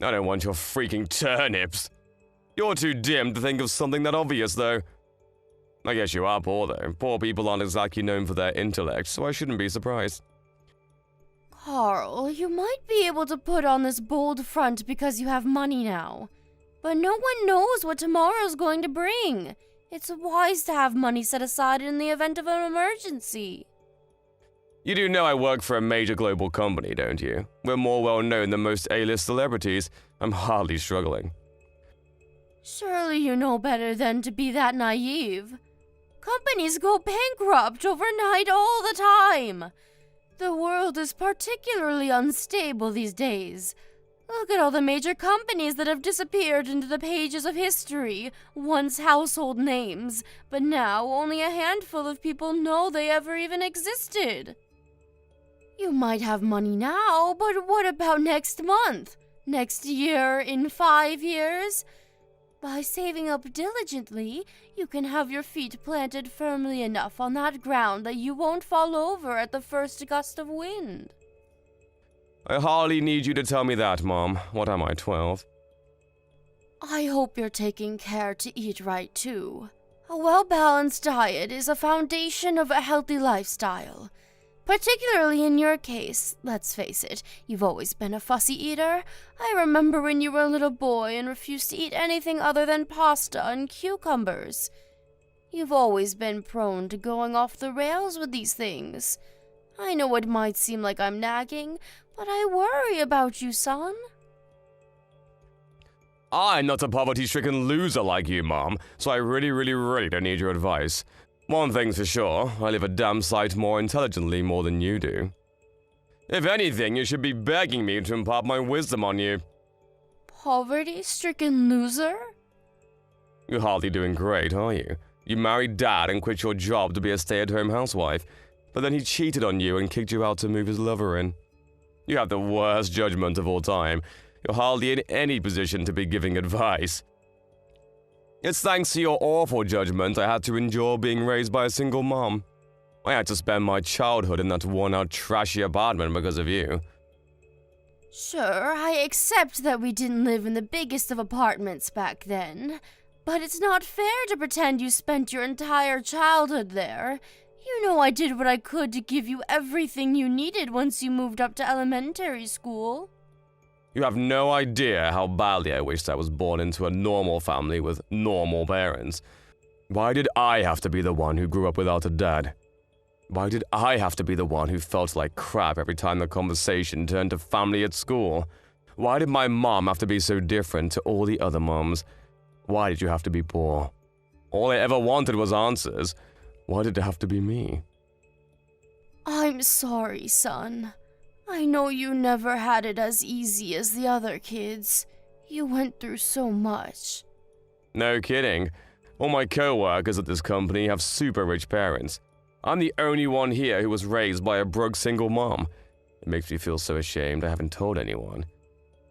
[SPEAKER 2] I don't want your freaking turnips. You're too dim to think of something that obvious, though. I guess you are poor, though. Poor people aren't exactly known for their intellect, so I shouldn't be surprised.
[SPEAKER 1] Carl, you might be able to put on this bold front because you have money now. But no one knows what tomorrow's going to bring. It's wise to have money set aside in the event of an emergency.
[SPEAKER 2] You do know I work for a major global company, don't you? We're more well-known than most A-list celebrities. I'm hardly struggling.
[SPEAKER 1] Surely you know better than to be that naive. Companies go bankrupt overnight all the time. The world is particularly unstable these days. Look at all the major companies that have disappeared into the pages of history, once household names, but now only a handful of people know they ever even existed. You might have money now, but what about next month? Next year? In 5 years? By saving up diligently, you can have your feet planted firmly enough on that ground that you won't fall over at the first gust of wind.
[SPEAKER 2] I hardly need you to tell me that, Mom. What am I, 12?
[SPEAKER 1] I hope you're taking care to eat right, too. A well-balanced diet is a foundation of a healthy lifestyle. Particularly in your case, let's face it, you've always been a fussy eater. I remember when you were a little boy and refused to eat anything other than pasta and cucumbers. You've always been prone to going off the rails with these things. I know it might seem like I'm nagging, but I worry about you, son.
[SPEAKER 2] I'm not a poverty-stricken loser like you, Mom, so I really don't need your advice. One thing's for sure, I live a damn sight more intelligently more than you do. If anything, you should be begging me to impart my wisdom on you.
[SPEAKER 1] Poverty-stricken loser?
[SPEAKER 2] You're hardly doing great, are you? You married Dad and quit your job to be a stay-at-home housewife, but then he cheated on you and kicked you out to move his lover in. You have the worst judgment of all time. You're hardly in any position to be giving advice. It's thanks to your awful judgment I had to endure being raised by a single mom. I had to spend my childhood in that worn-out, trashy apartment because of you.
[SPEAKER 1] Sure, I accept that we didn't live in the biggest of apartments back then, but it's not fair to pretend you spent your entire childhood there. You know I did what I could to give you everything you needed once you moved up to elementary school.
[SPEAKER 2] You have no idea how badly I wished I was born into a normal family with normal parents. Why did I have to be the one who grew up without a dad? Why did I have to be the one who felt like crap every time the conversation turned to family at school? Why did my mom have to be so different to all the other moms? Why did you have to be poor? All I ever wanted was answers. Why did it have to be me?
[SPEAKER 1] I'm sorry, son. I know you never had it as easy as the other kids. You went through so much.
[SPEAKER 2] No kidding. All my co-workers at this company have super rich parents. I'm the only one here who was raised by a broke single mom. It makes me feel so ashamed I haven't told anyone.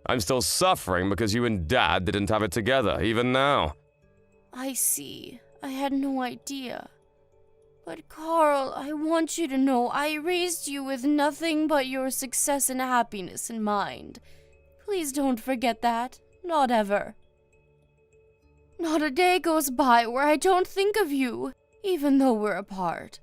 [SPEAKER 2] I'm still suffering because you and Dad didn't have it together, even now.
[SPEAKER 1] I see. I had no idea. But Carl, I want you to know I raised you with nothing but your success and happiness in mind. Please don't forget that. Not ever. Not a day goes by where I don't think of you, even though we're apart.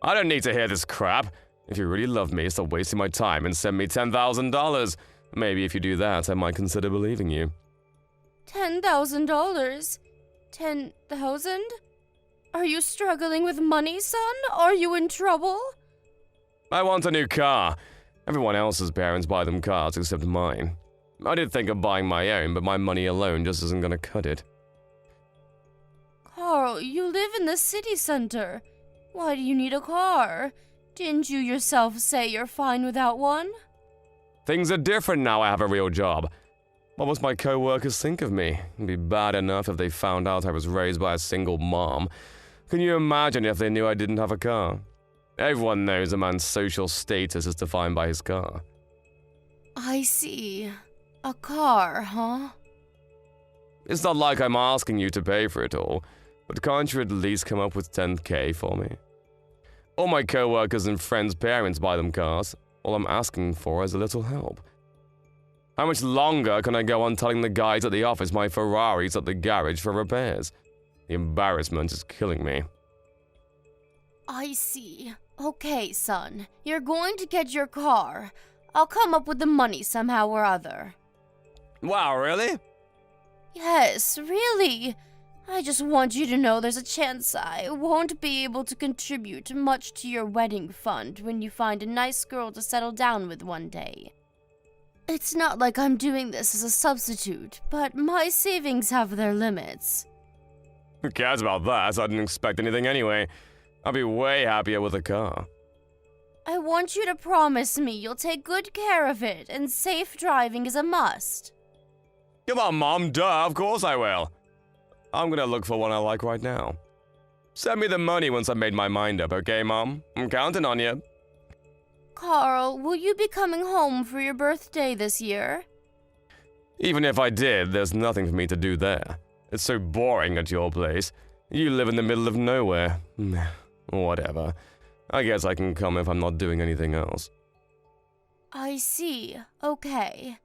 [SPEAKER 2] I don't need to hear this crap. If you really love me, stop wasting my time and send me $10,000. Maybe if you do that, I might consider believing you.
[SPEAKER 1] $10,000? 10,000? Are you struggling with money, son? Are you in trouble?
[SPEAKER 2] I want a new car. Everyone else's parents buy them cars except mine. I did think of buying my own, but my money alone just isn't gonna cut it.
[SPEAKER 1] Carl, you live in the city center. Why do you need a car? Didn't you yourself say you're fine without one?
[SPEAKER 2] Things are different now I have a real job. What must my co-workers think of me? It'd be bad enough if they found out I was raised by a single mom. Can you imagine if they knew I didn't have a car? Everyone knows a man's social status is defined by his car.
[SPEAKER 1] I see. A car, huh?
[SPEAKER 2] It's not like I'm asking you to pay for it all, but can't you at least come up with $10K for me? All my co-workers and friends' parents buy them cars. All I'm asking for is a little help. How much longer can I go on telling the guys at the office my Ferrari's at the garage for repairs? The embarrassment is killing me.
[SPEAKER 1] I see. Okay, son. You're going to get your car. I'll come up with the money somehow or other.
[SPEAKER 2] Wow, really?
[SPEAKER 1] Yes, really. I just want you to know there's a chance I won't be able to contribute much to your wedding fund when you find a nice girl to settle down with one day. It's not like I'm doing this as a substitute, but my savings have their limits.
[SPEAKER 2] Who cares about that? I didn't expect anything anyway. I'll be way happier with a car.
[SPEAKER 1] I want you to promise me you'll take good care of it, and safe driving is a must.
[SPEAKER 2] Come on, Mom, duh, of course I will. I'm gonna look for one I like right now. Send me the money once I've made my mind up, okay, Mom? I'm counting on you.
[SPEAKER 1] Carl, will you be coming home for your birthday this year?
[SPEAKER 2] Even if I did, there's nothing for me to do there. It's so boring at your place. You live in the middle of nowhere. Whatever. I guess I can come if I'm not doing anything else.
[SPEAKER 1] I see. Okay.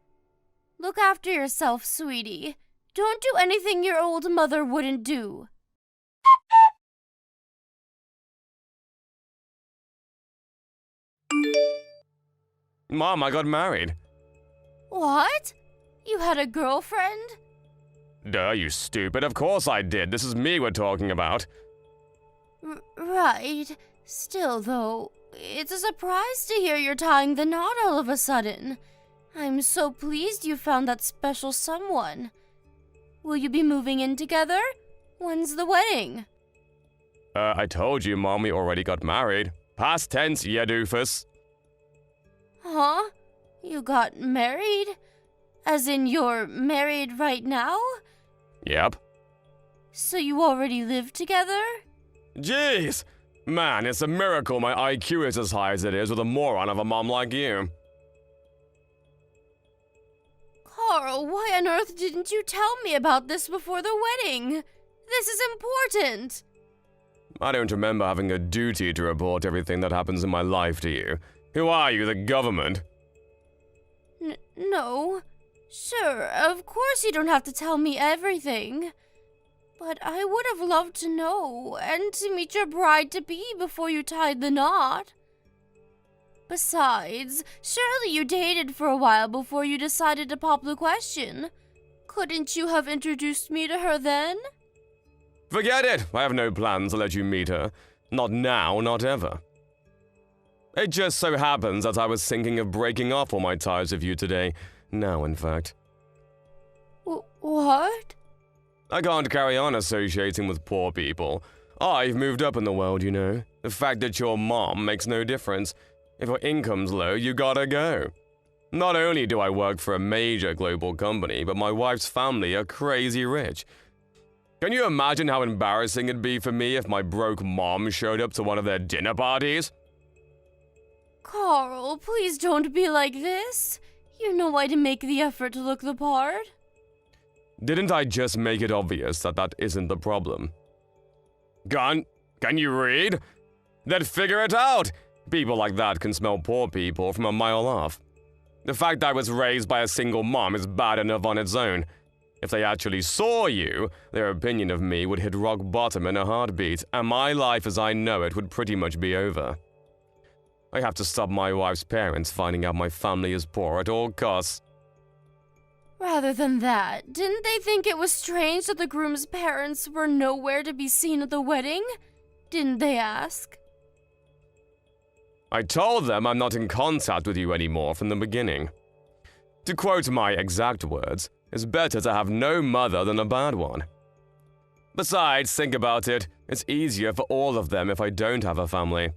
[SPEAKER 1] Look after yourself, sweetie. Don't do anything your old mother wouldn't do.
[SPEAKER 2] Mom, I got married.
[SPEAKER 1] What? You had a girlfriend?
[SPEAKER 2] Duh, you stupid. Of course I did. This is me we're talking about.
[SPEAKER 1] Right. Still, though, it's a surprise to hear you're tying the knot all of a sudden. I'm so pleased you found that special someone. Will you be moving in together? When's the wedding?
[SPEAKER 2] I told you, Mom, we already got married. Past tense, ya doofus.
[SPEAKER 1] Huh? You got married? As in you're married right now?
[SPEAKER 2] Yep.
[SPEAKER 1] So you already live together?
[SPEAKER 2] Jeez! Man, it's a miracle my IQ is as high as it is with a moron of a mom like you.
[SPEAKER 1] Carl, why on earth didn't you tell me about this before the wedding? This is important.
[SPEAKER 2] I don't remember having a duty to report everything that happens in my life to you. Who are you, the government?
[SPEAKER 1] No. Sure, of course you don't have to tell me everything. But I would have loved to know, and to meet your bride-to-be before you tied the knot. Besides, surely you dated for a while before you decided to pop the question. Couldn't you have introduced me to her then?
[SPEAKER 2] Forget it! I have no plans to let you meet her. Not now, not ever. It just so happens that I was thinking of breaking off all my ties with you today. Now, in fact.
[SPEAKER 1] What?
[SPEAKER 2] I can't carry on associating with poor people. I've moved up in the world, you know. The fact that you're mom makes no difference. If your income's low, you gotta go. Not only do I work for a major global company, but my wife's family are crazy rich. Can you imagine how embarrassing it'd be for me if my broke mom showed up to one of their dinner parties?
[SPEAKER 1] Carl, please don't be like this. You know I'd make the effort to look the part.
[SPEAKER 2] Didn't I just make it obvious that that isn't the problem? Can you read? Then figure it out! People like that can smell poor people from a mile off. The fact I was raised by a single mom is bad enough on its own. If they actually saw you, their opinion of me would hit rock bottom in a heartbeat, and my life as I know it would pretty much be over. I have to stop my wife's parents finding out my family is poor at all costs.
[SPEAKER 1] Rather than that, didn't they think it was strange that the groom's parents were nowhere to be seen at the wedding? Didn't they ask?
[SPEAKER 2] I told them I'm not in contact with you anymore from the beginning. To quote my exact words, it's better to have no mother than a bad one. Besides, think about it, it's easier for all of them if I don't have a family.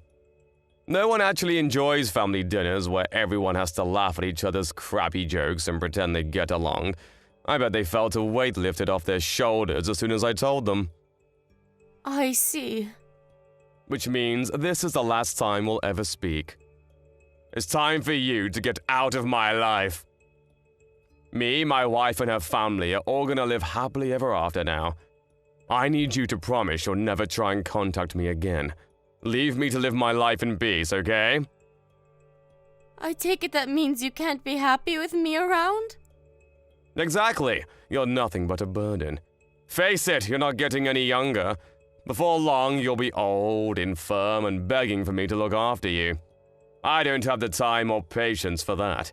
[SPEAKER 2] No one actually enjoys family dinners where everyone has to laugh at each other's crappy jokes and pretend they get along. I bet they felt a weight lifted off their shoulders as soon as I told them.
[SPEAKER 1] I see.
[SPEAKER 2] Which means this is the last time we'll ever speak. It's time for you to get out of my life. Me, my wife, and her family are all gonna live happily ever after now. I need you to promise you'll never try and contact me again. Leave me to live my life in peace, okay?
[SPEAKER 1] I take it that means you can't be happy with me around?
[SPEAKER 2] Exactly. You're nothing but a burden. Face it, you're not getting any younger. Before long, you'll be old, infirm, and begging for me to look after you. I don't have the time or patience for that.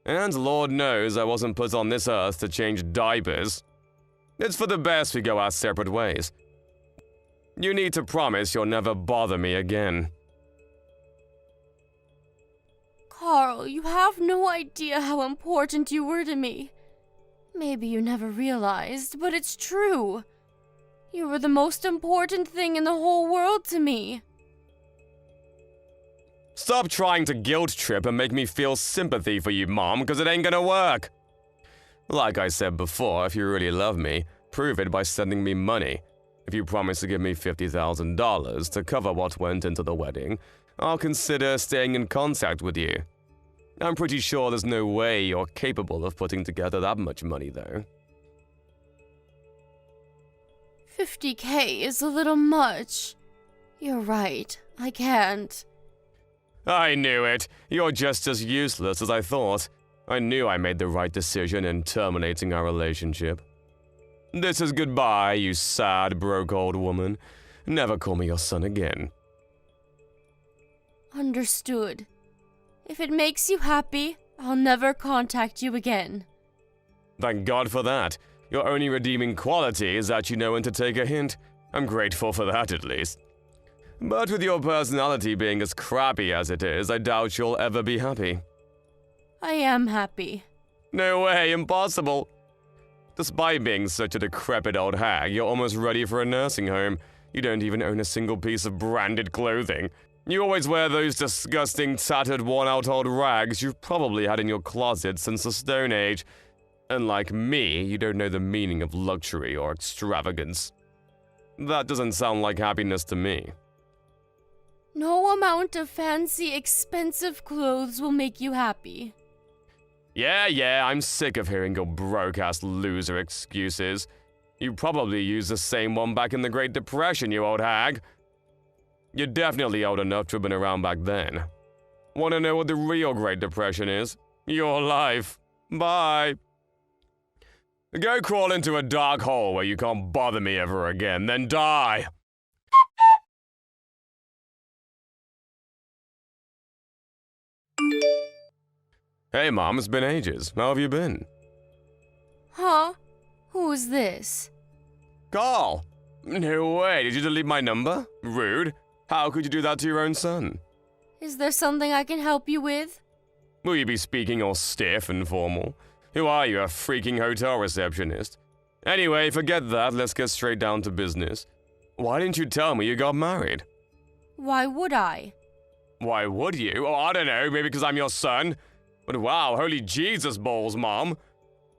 [SPEAKER 2] And Lord knows I wasn't put on this earth to change diapers. It's for the best we go our separate ways. You need to promise you'll never bother me again.
[SPEAKER 1] Carl, you have no idea how important you were to me. Maybe you never realized, but it's true. You were the most important thing in the whole world to me.
[SPEAKER 2] Stop trying to guilt trip and make me feel sympathy for you, Mom, because it ain't gonna work. Like I said before, if you really love me, prove it by sending me money. If you promise to give me $50,000 to cover what went into the wedding, I'll consider staying in contact with you. I'm pretty sure there's no way you're capable of putting together that much money, though.
[SPEAKER 1] $50K is a little much. You're right, I can't.
[SPEAKER 2] I knew it. You're just as useless as I thought. I knew I made the right decision in terminating our relationship. This is goodbye, you sad, broke old woman. Never call me your son again.
[SPEAKER 1] Understood. If it makes you happy, I'll never contact you again.
[SPEAKER 2] Thank God for that. Your only redeeming quality is that you know when to take a hint. I'm grateful for that, at least. But with your personality being as crappy as it is, I doubt you'll ever be happy.
[SPEAKER 1] I am happy.
[SPEAKER 2] No way, impossible. Despite being such a decrepit old hag, you're almost ready for a nursing home. You don't even own a single piece of branded clothing. You always wear those disgusting, tattered, worn-out old rags you've probably had in your closet since the Stone Age. Unlike me, you don't know the meaning of luxury or extravagance. That doesn't sound like happiness to me.
[SPEAKER 1] No amount of fancy, expensive clothes will make you happy.
[SPEAKER 2] Yeah, I'm sick of hearing your broke-ass loser excuses. You probably used the same one back in the Great Depression, you old hag. You're definitely old enough to have been around back then. Want to know what the real Great Depression is? Your life. Bye. Go crawl into a dark hole where you can't bother me ever again, then die. Hey, Mom, it's been ages. How have you been?
[SPEAKER 1] Huh? Who's this?
[SPEAKER 2] Carl! No way, did you delete my number? Rude. How could you do that to your own son?
[SPEAKER 1] Is there something I can help you with?
[SPEAKER 2] Will you be speaking all stiff and formal? Who are you, a freaking hotel receptionist? Anyway, forget that, let's get straight down to business. Why didn't you tell me you got married?
[SPEAKER 1] Why would I?
[SPEAKER 2] Why would you? Oh, I don't know, maybe because I'm your son? But wow, holy Jesus balls, Mom.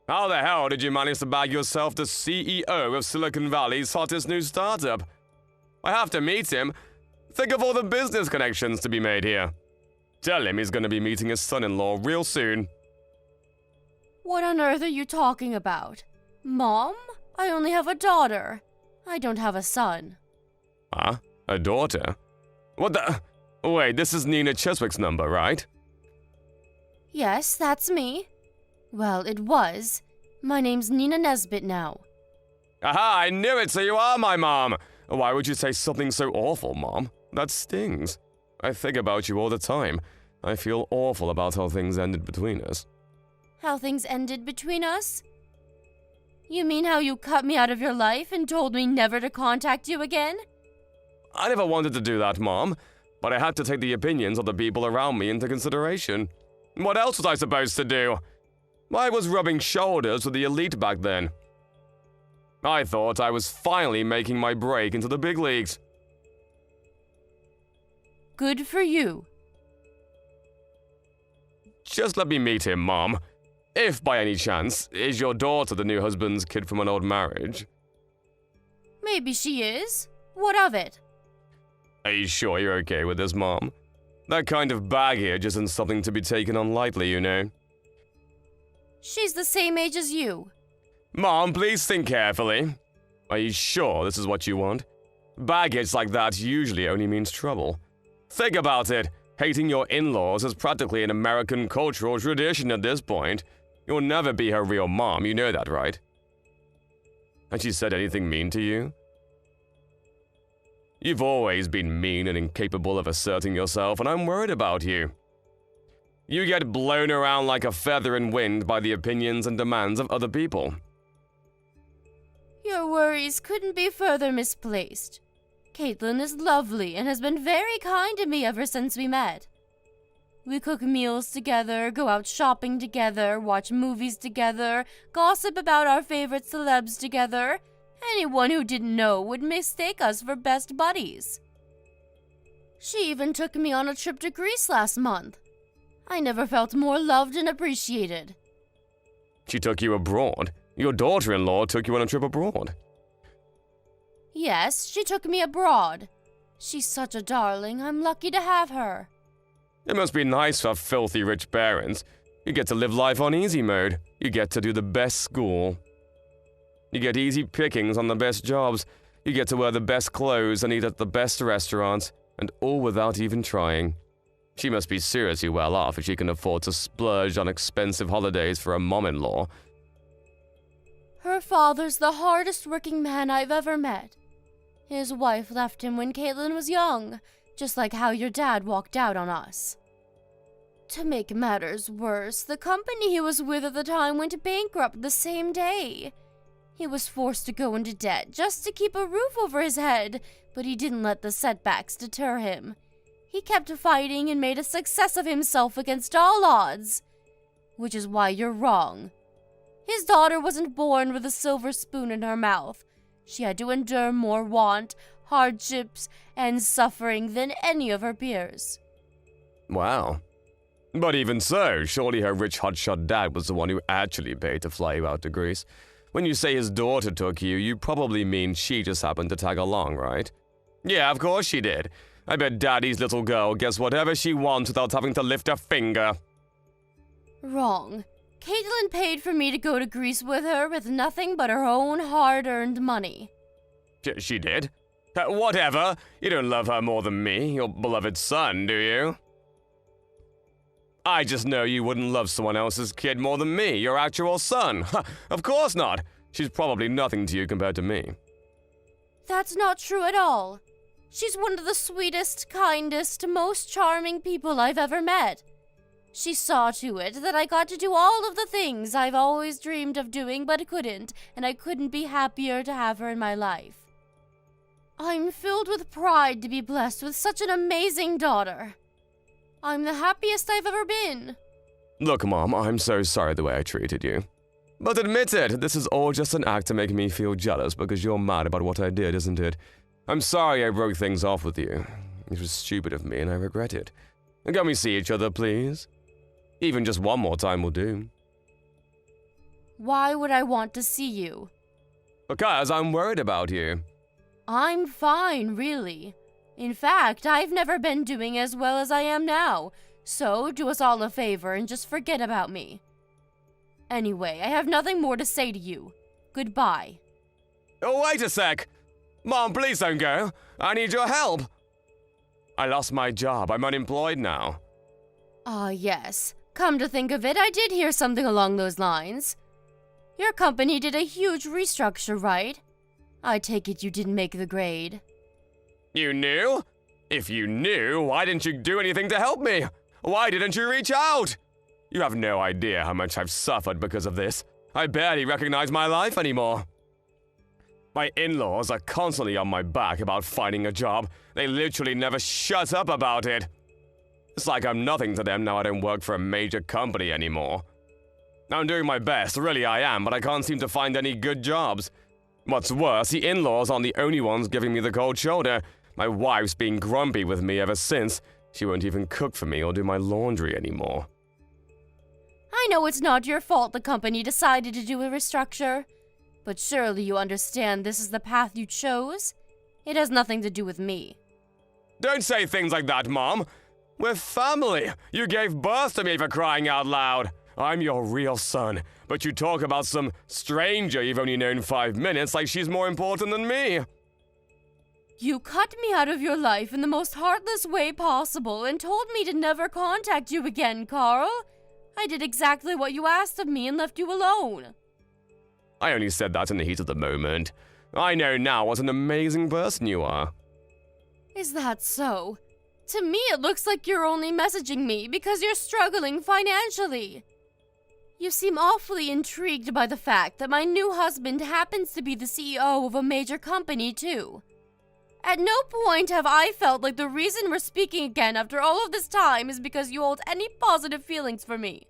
[SPEAKER 2] How the hell did you manage to bag yourself the CEO of Silicon Valley's hottest new startup? I have to meet him. Think of all the business connections to be made here. Tell him he's going to be meeting his son-in-law real soon.
[SPEAKER 1] What on earth are you talking about? Mom? I only have a daughter. I don't have a son.
[SPEAKER 2] Huh? A daughter? What the? Wait, this is Nina Cheswick's number, right?
[SPEAKER 1] Yes, that's me. Well, it was. My name's Nina Nesbitt now.
[SPEAKER 2] Aha, I knew it, so you are my mom. Why would you say something so awful, Mom? That stings. I think about you all the time. I feel awful about how things ended between us.
[SPEAKER 1] How things ended between us? You mean how you cut me out of your life and told me never to contact you again?
[SPEAKER 2] I never wanted to do that, Mom, but I had to take the opinions of the people around me into consideration. What else was I supposed to do? I was rubbing shoulders with the elite back then. I thought I was finally making my break into the big leagues.
[SPEAKER 1] Good for you.
[SPEAKER 2] Just let me meet him, Mom. If by any chance, is your daughter the new husband's kid from an old marriage?
[SPEAKER 1] Maybe she is. What of it?
[SPEAKER 2] Are you sure you're okay with this, Mom? That kind of baggage isn't something to be taken on lightly, you know.
[SPEAKER 1] She's the same age as you.
[SPEAKER 2] Mom, please think carefully. Are you sure this is what you want? Baggage like that usually only means trouble. Think about it. Hating your in-laws is practically an American cultural tradition at this point. You'll never be her real mom, you know that, right? Has she said anything mean to you? You've always been mean and incapable of asserting yourself, and I'm worried about you. You get blown around like a feather in wind by the opinions and demands of other people.
[SPEAKER 1] Your worries couldn't be further misplaced. Caitlin is lovely and has been very kind to me ever since we met. We cook meals together, go out shopping together, watch movies together, gossip about our favorite celebs together. Anyone who didn't know would mistake us for best buddies. She even took me on a trip to Greece last month. I never felt more loved and appreciated.
[SPEAKER 2] She took you abroad? Your daughter-in-law took you on a trip abroad?
[SPEAKER 1] Yes, she took me abroad. She's such a darling. I'm lucky to have her.
[SPEAKER 2] It must be nice for filthy rich parents. You get to live life on easy mode. You get to do the best school. You get easy pickings on the best jobs. You get to wear the best clothes and eat at the best restaurants, and all without even trying. She must be seriously well off if she can afford to splurge on expensive holidays for a mom-in-law.
[SPEAKER 1] Her father's the hardest working man I've ever met. His wife left him when Caitlin was young, just like how your dad walked out on us. To make matters worse, the company he was with at the time went bankrupt the same day. He was forced to go into debt just to keep a roof over his head, but he didn't let the setbacks deter him. He kept fighting and made a success of himself against all odds. Which is why you're wrong. His daughter wasn't born with a silver spoon in her mouth. She had to endure more want, hardships, and suffering than any of her peers.
[SPEAKER 2] Wow. But even so, surely her rich hotshot dad was the one who actually paid to fly you out to Greece. When you say his daughter took you, you probably mean she just happened to tag along, right? Yeah, of course she did. I bet Daddy's little girl gets whatever she wants without having to lift a finger.
[SPEAKER 1] Wrong. Caitlin paid for me to go to Greece with her with nothing but her own hard-earned money.
[SPEAKER 2] She did? Whatever. You don't love her more than me, your beloved son, do you? I just know you wouldn't love someone else's kid more than me, your actual son. Of course not. She's probably nothing to you compared to me.
[SPEAKER 1] That's not true at all. She's one of the sweetest, kindest, most charming people I've ever met. She saw to it that I got to do all of the things I've always dreamed of doing but couldn't, and I couldn't be happier to have her in my life. I'm filled with pride to be blessed with such an amazing daughter. I'm the happiest I've ever been.
[SPEAKER 2] Look, Mom, I'm so sorry the way I treated you. But admit it, this is all just an act to make me feel jealous because you're mad about what I did, isn't it? I'm sorry I broke things off with you. It was stupid of me and I regret it. Can we see each other, please? Even just one more time will do.
[SPEAKER 1] Why would I want to see you?
[SPEAKER 2] Because I'm worried about you.
[SPEAKER 1] I'm fine, really. In fact, I've never been doing as well as I am now, so do us all a favor and just forget about me. Anyway, I have nothing more to say to you. Goodbye.
[SPEAKER 2] Oh, wait a sec! Mom, please don't go. I need your help. I lost my job. I'm unemployed now.
[SPEAKER 1] Ah, yes. Come to think of it, I did hear something along those lines. Your company did a huge restructure, right? I take it you didn't make the grade.
[SPEAKER 2] You knew? If you knew, why didn't you do anything to help me? Why didn't you reach out? You have no idea how much I've suffered because of this. I barely recognize my life anymore. My in-laws are constantly on my back about finding a job. They literally never shut up about it. It's like I'm nothing to them now I don't work for a major company anymore. I'm doing my best, really I am, but I can't seem to find any good jobs. What's worse, the in-laws aren't the only ones giving me the cold shoulder. My wife's been grumpy with me ever since. She won't even cook for me or do my laundry anymore.
[SPEAKER 1] I know it's not your fault the company decided to do a restructure, but surely you understand this is the path you chose? It has nothing to do with me.
[SPEAKER 2] Don't say things like that, Mom. We're family. You gave birth to me for crying out loud. I'm your real son, but you talk about some stranger you've only known 5 minutes like she's more important than me.
[SPEAKER 1] You cut me out of your life in the most heartless way possible and told me to never contact you again, Carl. I did exactly what you asked of me and left you alone.
[SPEAKER 2] I only said that in the heat of the moment. I know now what an amazing person you are.
[SPEAKER 1] Is that so? To me, it looks like you're only messaging me because you're struggling financially. You seem awfully intrigued by the fact that my new husband happens to be the CEO of a major company, too. At no point have I felt like the reason we're speaking again after all of this time is because you hold any positive feelings for me.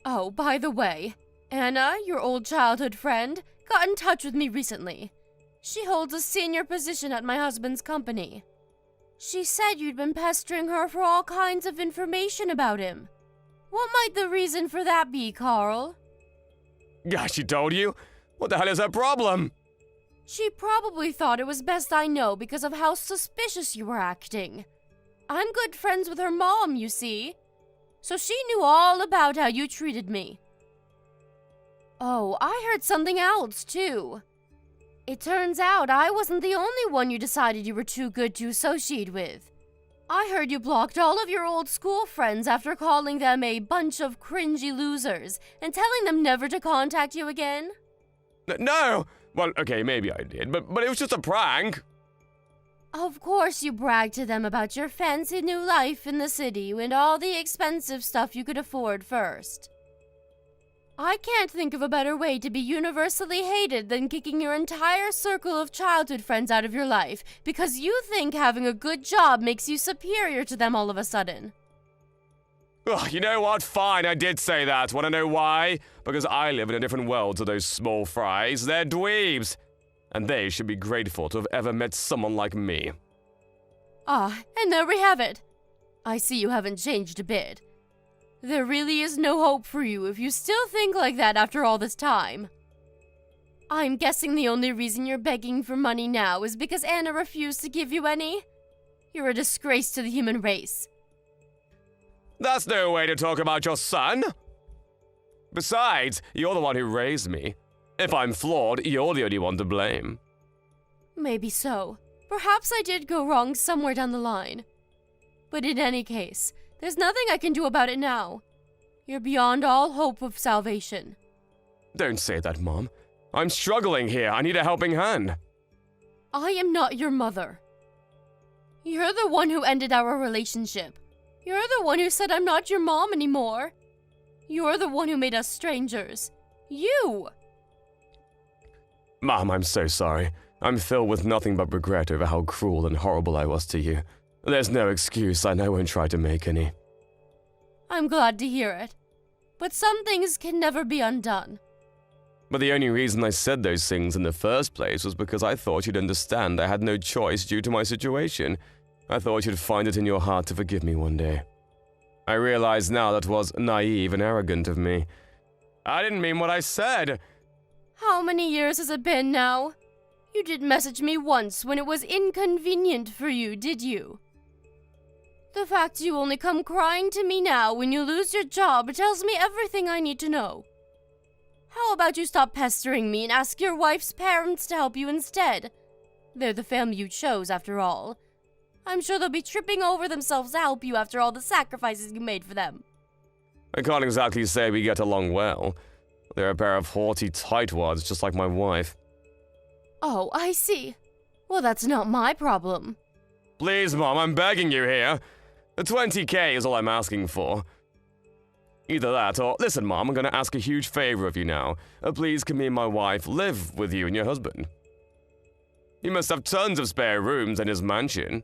[SPEAKER 1] Oh, by the way, Anna, your old childhood friend, got in touch with me recently. She holds a senior position at my husband's company. She said you'd been pestering her for all kinds of information about him. What might the reason for that be, Carl?
[SPEAKER 2] Gosh, she told you? What the hell is her problem?
[SPEAKER 1] She probably thought it was best I know because of how suspicious you were acting. I'm good friends with her mom, you see. So she knew all about how you treated me. Oh, I heard something else, too. It turns out I wasn't the only one you decided you were too good to associate with. I heard you blocked all of your old school friends after calling them a bunch of cringy losers and telling them never to contact you again.
[SPEAKER 2] No! Well, okay, maybe I did, but it was just a prank.
[SPEAKER 1] Of course you bragged to them about your fancy new life in the city and all the expensive stuff you could afford first. I can't think of a better way to be universally hated than kicking your entire circle of childhood friends out of your life because you think having a good job makes you superior to them all of a sudden.
[SPEAKER 2] Ugh, you know what? Fine, I did say that. Want to know why? Because I live in a different world to those small fries. They're dweebs. And they should be grateful to have ever met someone like me.
[SPEAKER 1] Ah, and there we have it. I see you haven't changed a bit. There really is no hope for you if you still think like that after all this time. I'm guessing the only reason you're begging for money now is because Anna refused to give you any? You're a disgrace to the human race.
[SPEAKER 2] That's no way to talk about your son. Besides, you're the one who raised me. If I'm flawed, you're the only one to blame.
[SPEAKER 1] Maybe so. Perhaps I did go wrong somewhere down the line. But in any case, there's nothing I can do about it now. You're beyond all hope of salvation.
[SPEAKER 2] Don't say that, Mom. I'm struggling here. I need a helping hand.
[SPEAKER 1] I am not your mother. You're the one who ended our relationship. You're the one who said I'm not your mom anymore. You're the one who made us strangers. You!
[SPEAKER 2] Mom, I'm so sorry. I'm filled with nothing but regret over how cruel and horrible I was to you. There's no excuse, and I won't try to make any.
[SPEAKER 1] I'm glad to hear it. But some things can never be undone.
[SPEAKER 2] But the only reason I said those things in the first place was because I thought you'd understand I had no choice due to my situation. I thought you'd find it in your heart to forgive me one day. I realize now that was naive and arrogant of me. I didn't mean what I said.
[SPEAKER 1] How many years has it been now? You didn't message me once when it was inconvenient for you, did you? The fact you only come crying to me now when you lose your job tells me everything I need to know. How about you stop pestering me and ask your wife's parents to help you instead? They're the family you chose, after all. I'm sure they'll be tripping over themselves to help you after all the sacrifices you made for them.
[SPEAKER 2] I can't exactly say we get along well. They're a pair of haughty tightwads just like my wife.
[SPEAKER 1] Oh, I see. Well, that's not my problem.
[SPEAKER 2] Please, Mom, I'm begging you here. The 20K is all I'm asking for. Either that or, listen, Mom, I'm going to ask a huge favor of you now. Please, can me and my wife live with you and your husband? You must have tons of spare rooms in his mansion.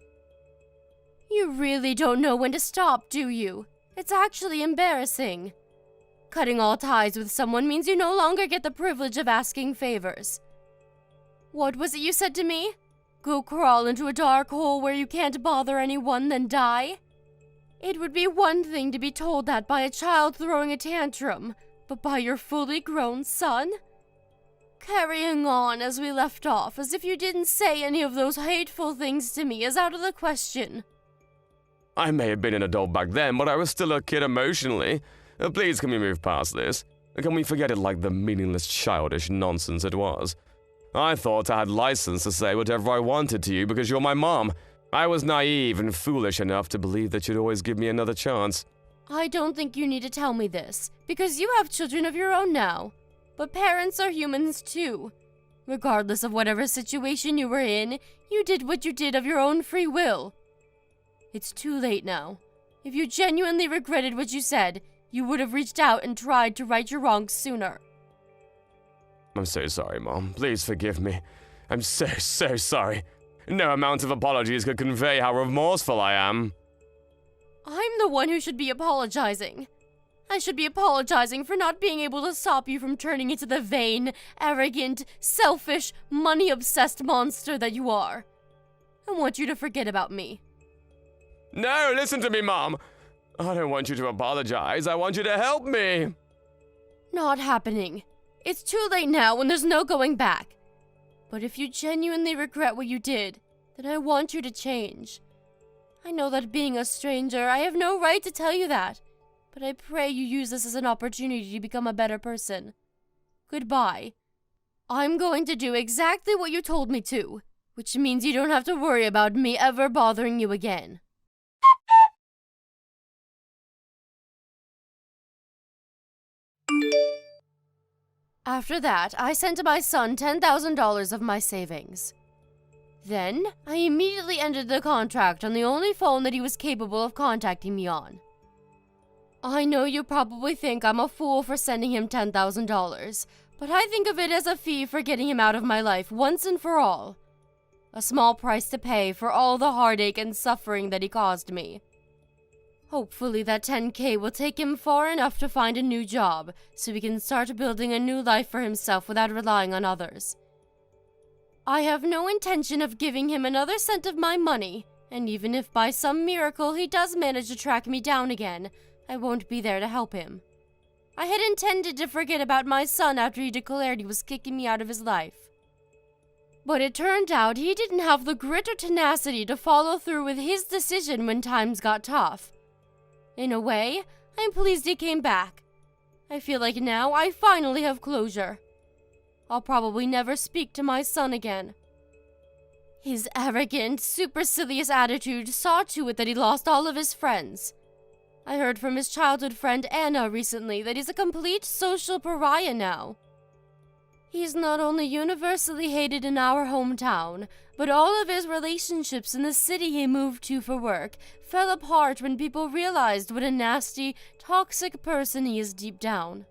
[SPEAKER 1] You really don't know when to stop, do you? It's actually embarrassing. Cutting all ties with someone means you no longer get the privilege of asking favors. What was it you said to me? Go crawl into a dark hole where you can't bother anyone, then die? It would be one thing to be told that by a child throwing a tantrum, but by your fully grown son? Carrying on as we left off, as if you didn't say any of those hateful things to me, is out of the question.
[SPEAKER 2] I may have been an adult back then, but I was still a kid emotionally. Please, can we move past this? Can we forget it like the meaningless, childish nonsense it was? I thought I had license to say whatever I wanted to you because you're my mom. I was naive and foolish enough to believe that you'd always give me another chance.
[SPEAKER 1] I don't think you need to tell me this, because you have children of your own now. But parents are humans too. Regardless of whatever situation you were in, you did what you did of your own free will. It's too late now. If you genuinely regretted what you said, you would have reached out and tried to right your wrongs sooner.
[SPEAKER 2] I'm so sorry, Mom. Please forgive me. I'm so sorry. No amount of apologies could convey how remorseful I am.
[SPEAKER 6] I'm the one who should be apologizing. I should be apologizing for not being able to stop you from turning into the vain, arrogant, selfish, money-obsessed monster that you are. I want you to forget about me.
[SPEAKER 2] No, listen to me, Mom. I don't want you to apologize. I want you to help me.
[SPEAKER 6] Not happening. It's too late now and there's no going back. But if you genuinely regret what you did, then I want you to change. I know that being a stranger, I have no right to tell you that. But I pray you use this as an opportunity to become a better person. Goodbye. I'm going to do exactly what you told me to, which means you don't have to worry about me ever bothering you again. After that, I sent my son $10,000 of my savings. Then, I immediately ended the contract on the only phone that he was capable of contacting me on. I know you probably think I'm a fool for sending him $10,000, but I think of it as a fee for getting him out of my life once and for all. A small price to pay for all the heartache and suffering that he caused me. Hopefully that $10K will take him far enough to find a new job, so he can start building a new life for himself without relying on others. I have no intention of giving him another cent of my money, and even if by some miracle he does manage to track me down again, I won't be there to help him. I had intended to forget about my son after he declared he was kicking me out of his life. But it turned out he didn't have the grit or tenacity to follow through with his decision when times got tough. In a way, I'm pleased he came back. I feel like now I finally have closure. I'll probably never speak to my son again. His arrogant, supercilious attitude saw to it that he lost all of his friends. I heard from his childhood friend Anna recently that he's a complete social pariah now. He's not only universally hated in our hometown, but all of his relationships in the city he moved to for work fell apart when people realized what a nasty, toxic person he is deep down.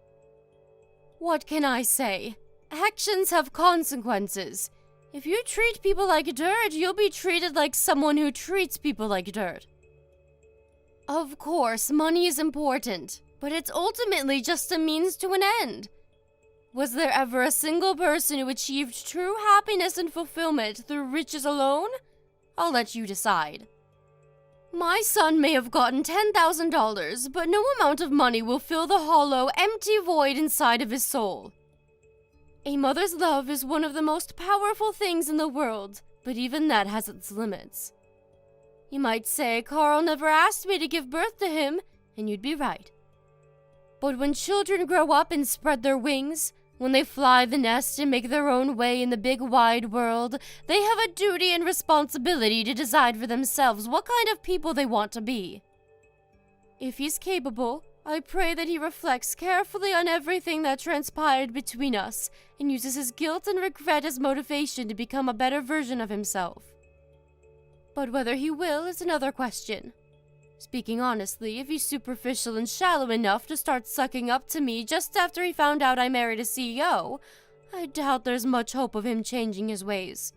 [SPEAKER 6] What can I say? Actions have consequences. If you treat people like dirt, you'll be treated like someone who treats people like dirt. Of course, money is important, but it's ultimately just a means to an end. Was there ever a single person who achieved true happiness and fulfillment through riches alone? I'll let you decide. My son may have gotten $10,000, but no amount of money will fill the hollow, empty void inside of his soul. A mother's love is one of the most powerful things in the world, but even that has its limits. You might say Carl never asked me to give birth to him, and you'd be right. But when children grow up and spread their wings, when they fly the nest and make their own way in the big wide world, they have a duty and responsibility to decide for themselves what kind of people they want to be. If he's capable, I pray that he reflects carefully on everything that transpired between us and uses his guilt and regret as motivation to become a better version of himself. But whether he will is another question. Speaking honestly, if he's superficial and shallow enough to start sucking up to me just after he found out I married a CEO, I doubt there's much hope of him changing his ways.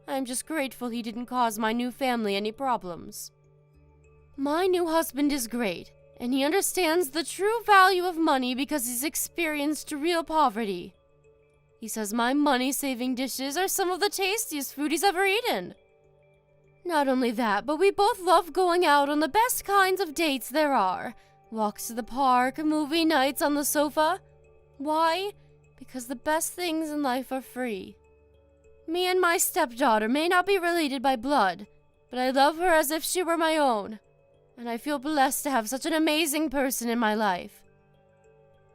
[SPEAKER 6] I'm just grateful he didn't cause my new family any problems. My new husband is great, and he understands the true value of money because he's experienced real poverty. He says my money-saving dishes are some of the tastiest food he's ever eaten. Not only that, but we both love going out on the best kinds of dates there are. Walks to the park, movie nights on the sofa. Why? Because the best things in life are free. Me and my stepdaughter may not be related by blood, but I love her as if she were my own. And I feel blessed to have such an amazing person in my life.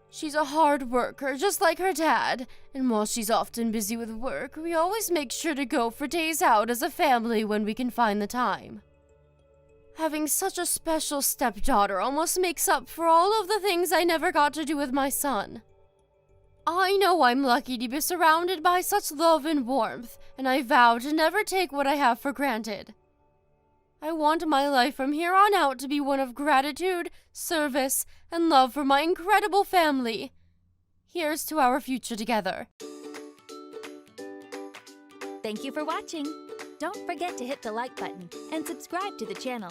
[SPEAKER 6] She's a hard worker, just like her dad, and while she's often busy with work, we always make sure to go for days out as a family when we can find the time. Having such a special stepdaughter almost makes up for all of the things I never got to do with my son. I know I'm lucky to be surrounded by such love and warmth, and I vow to never take what I have for granted. I want my life from here on out to be one of gratitude, service, and love for my incredible family. Here's to our future together.
[SPEAKER 7] Thank you for watching. Don't forget to hit the like button and subscribe to the channel.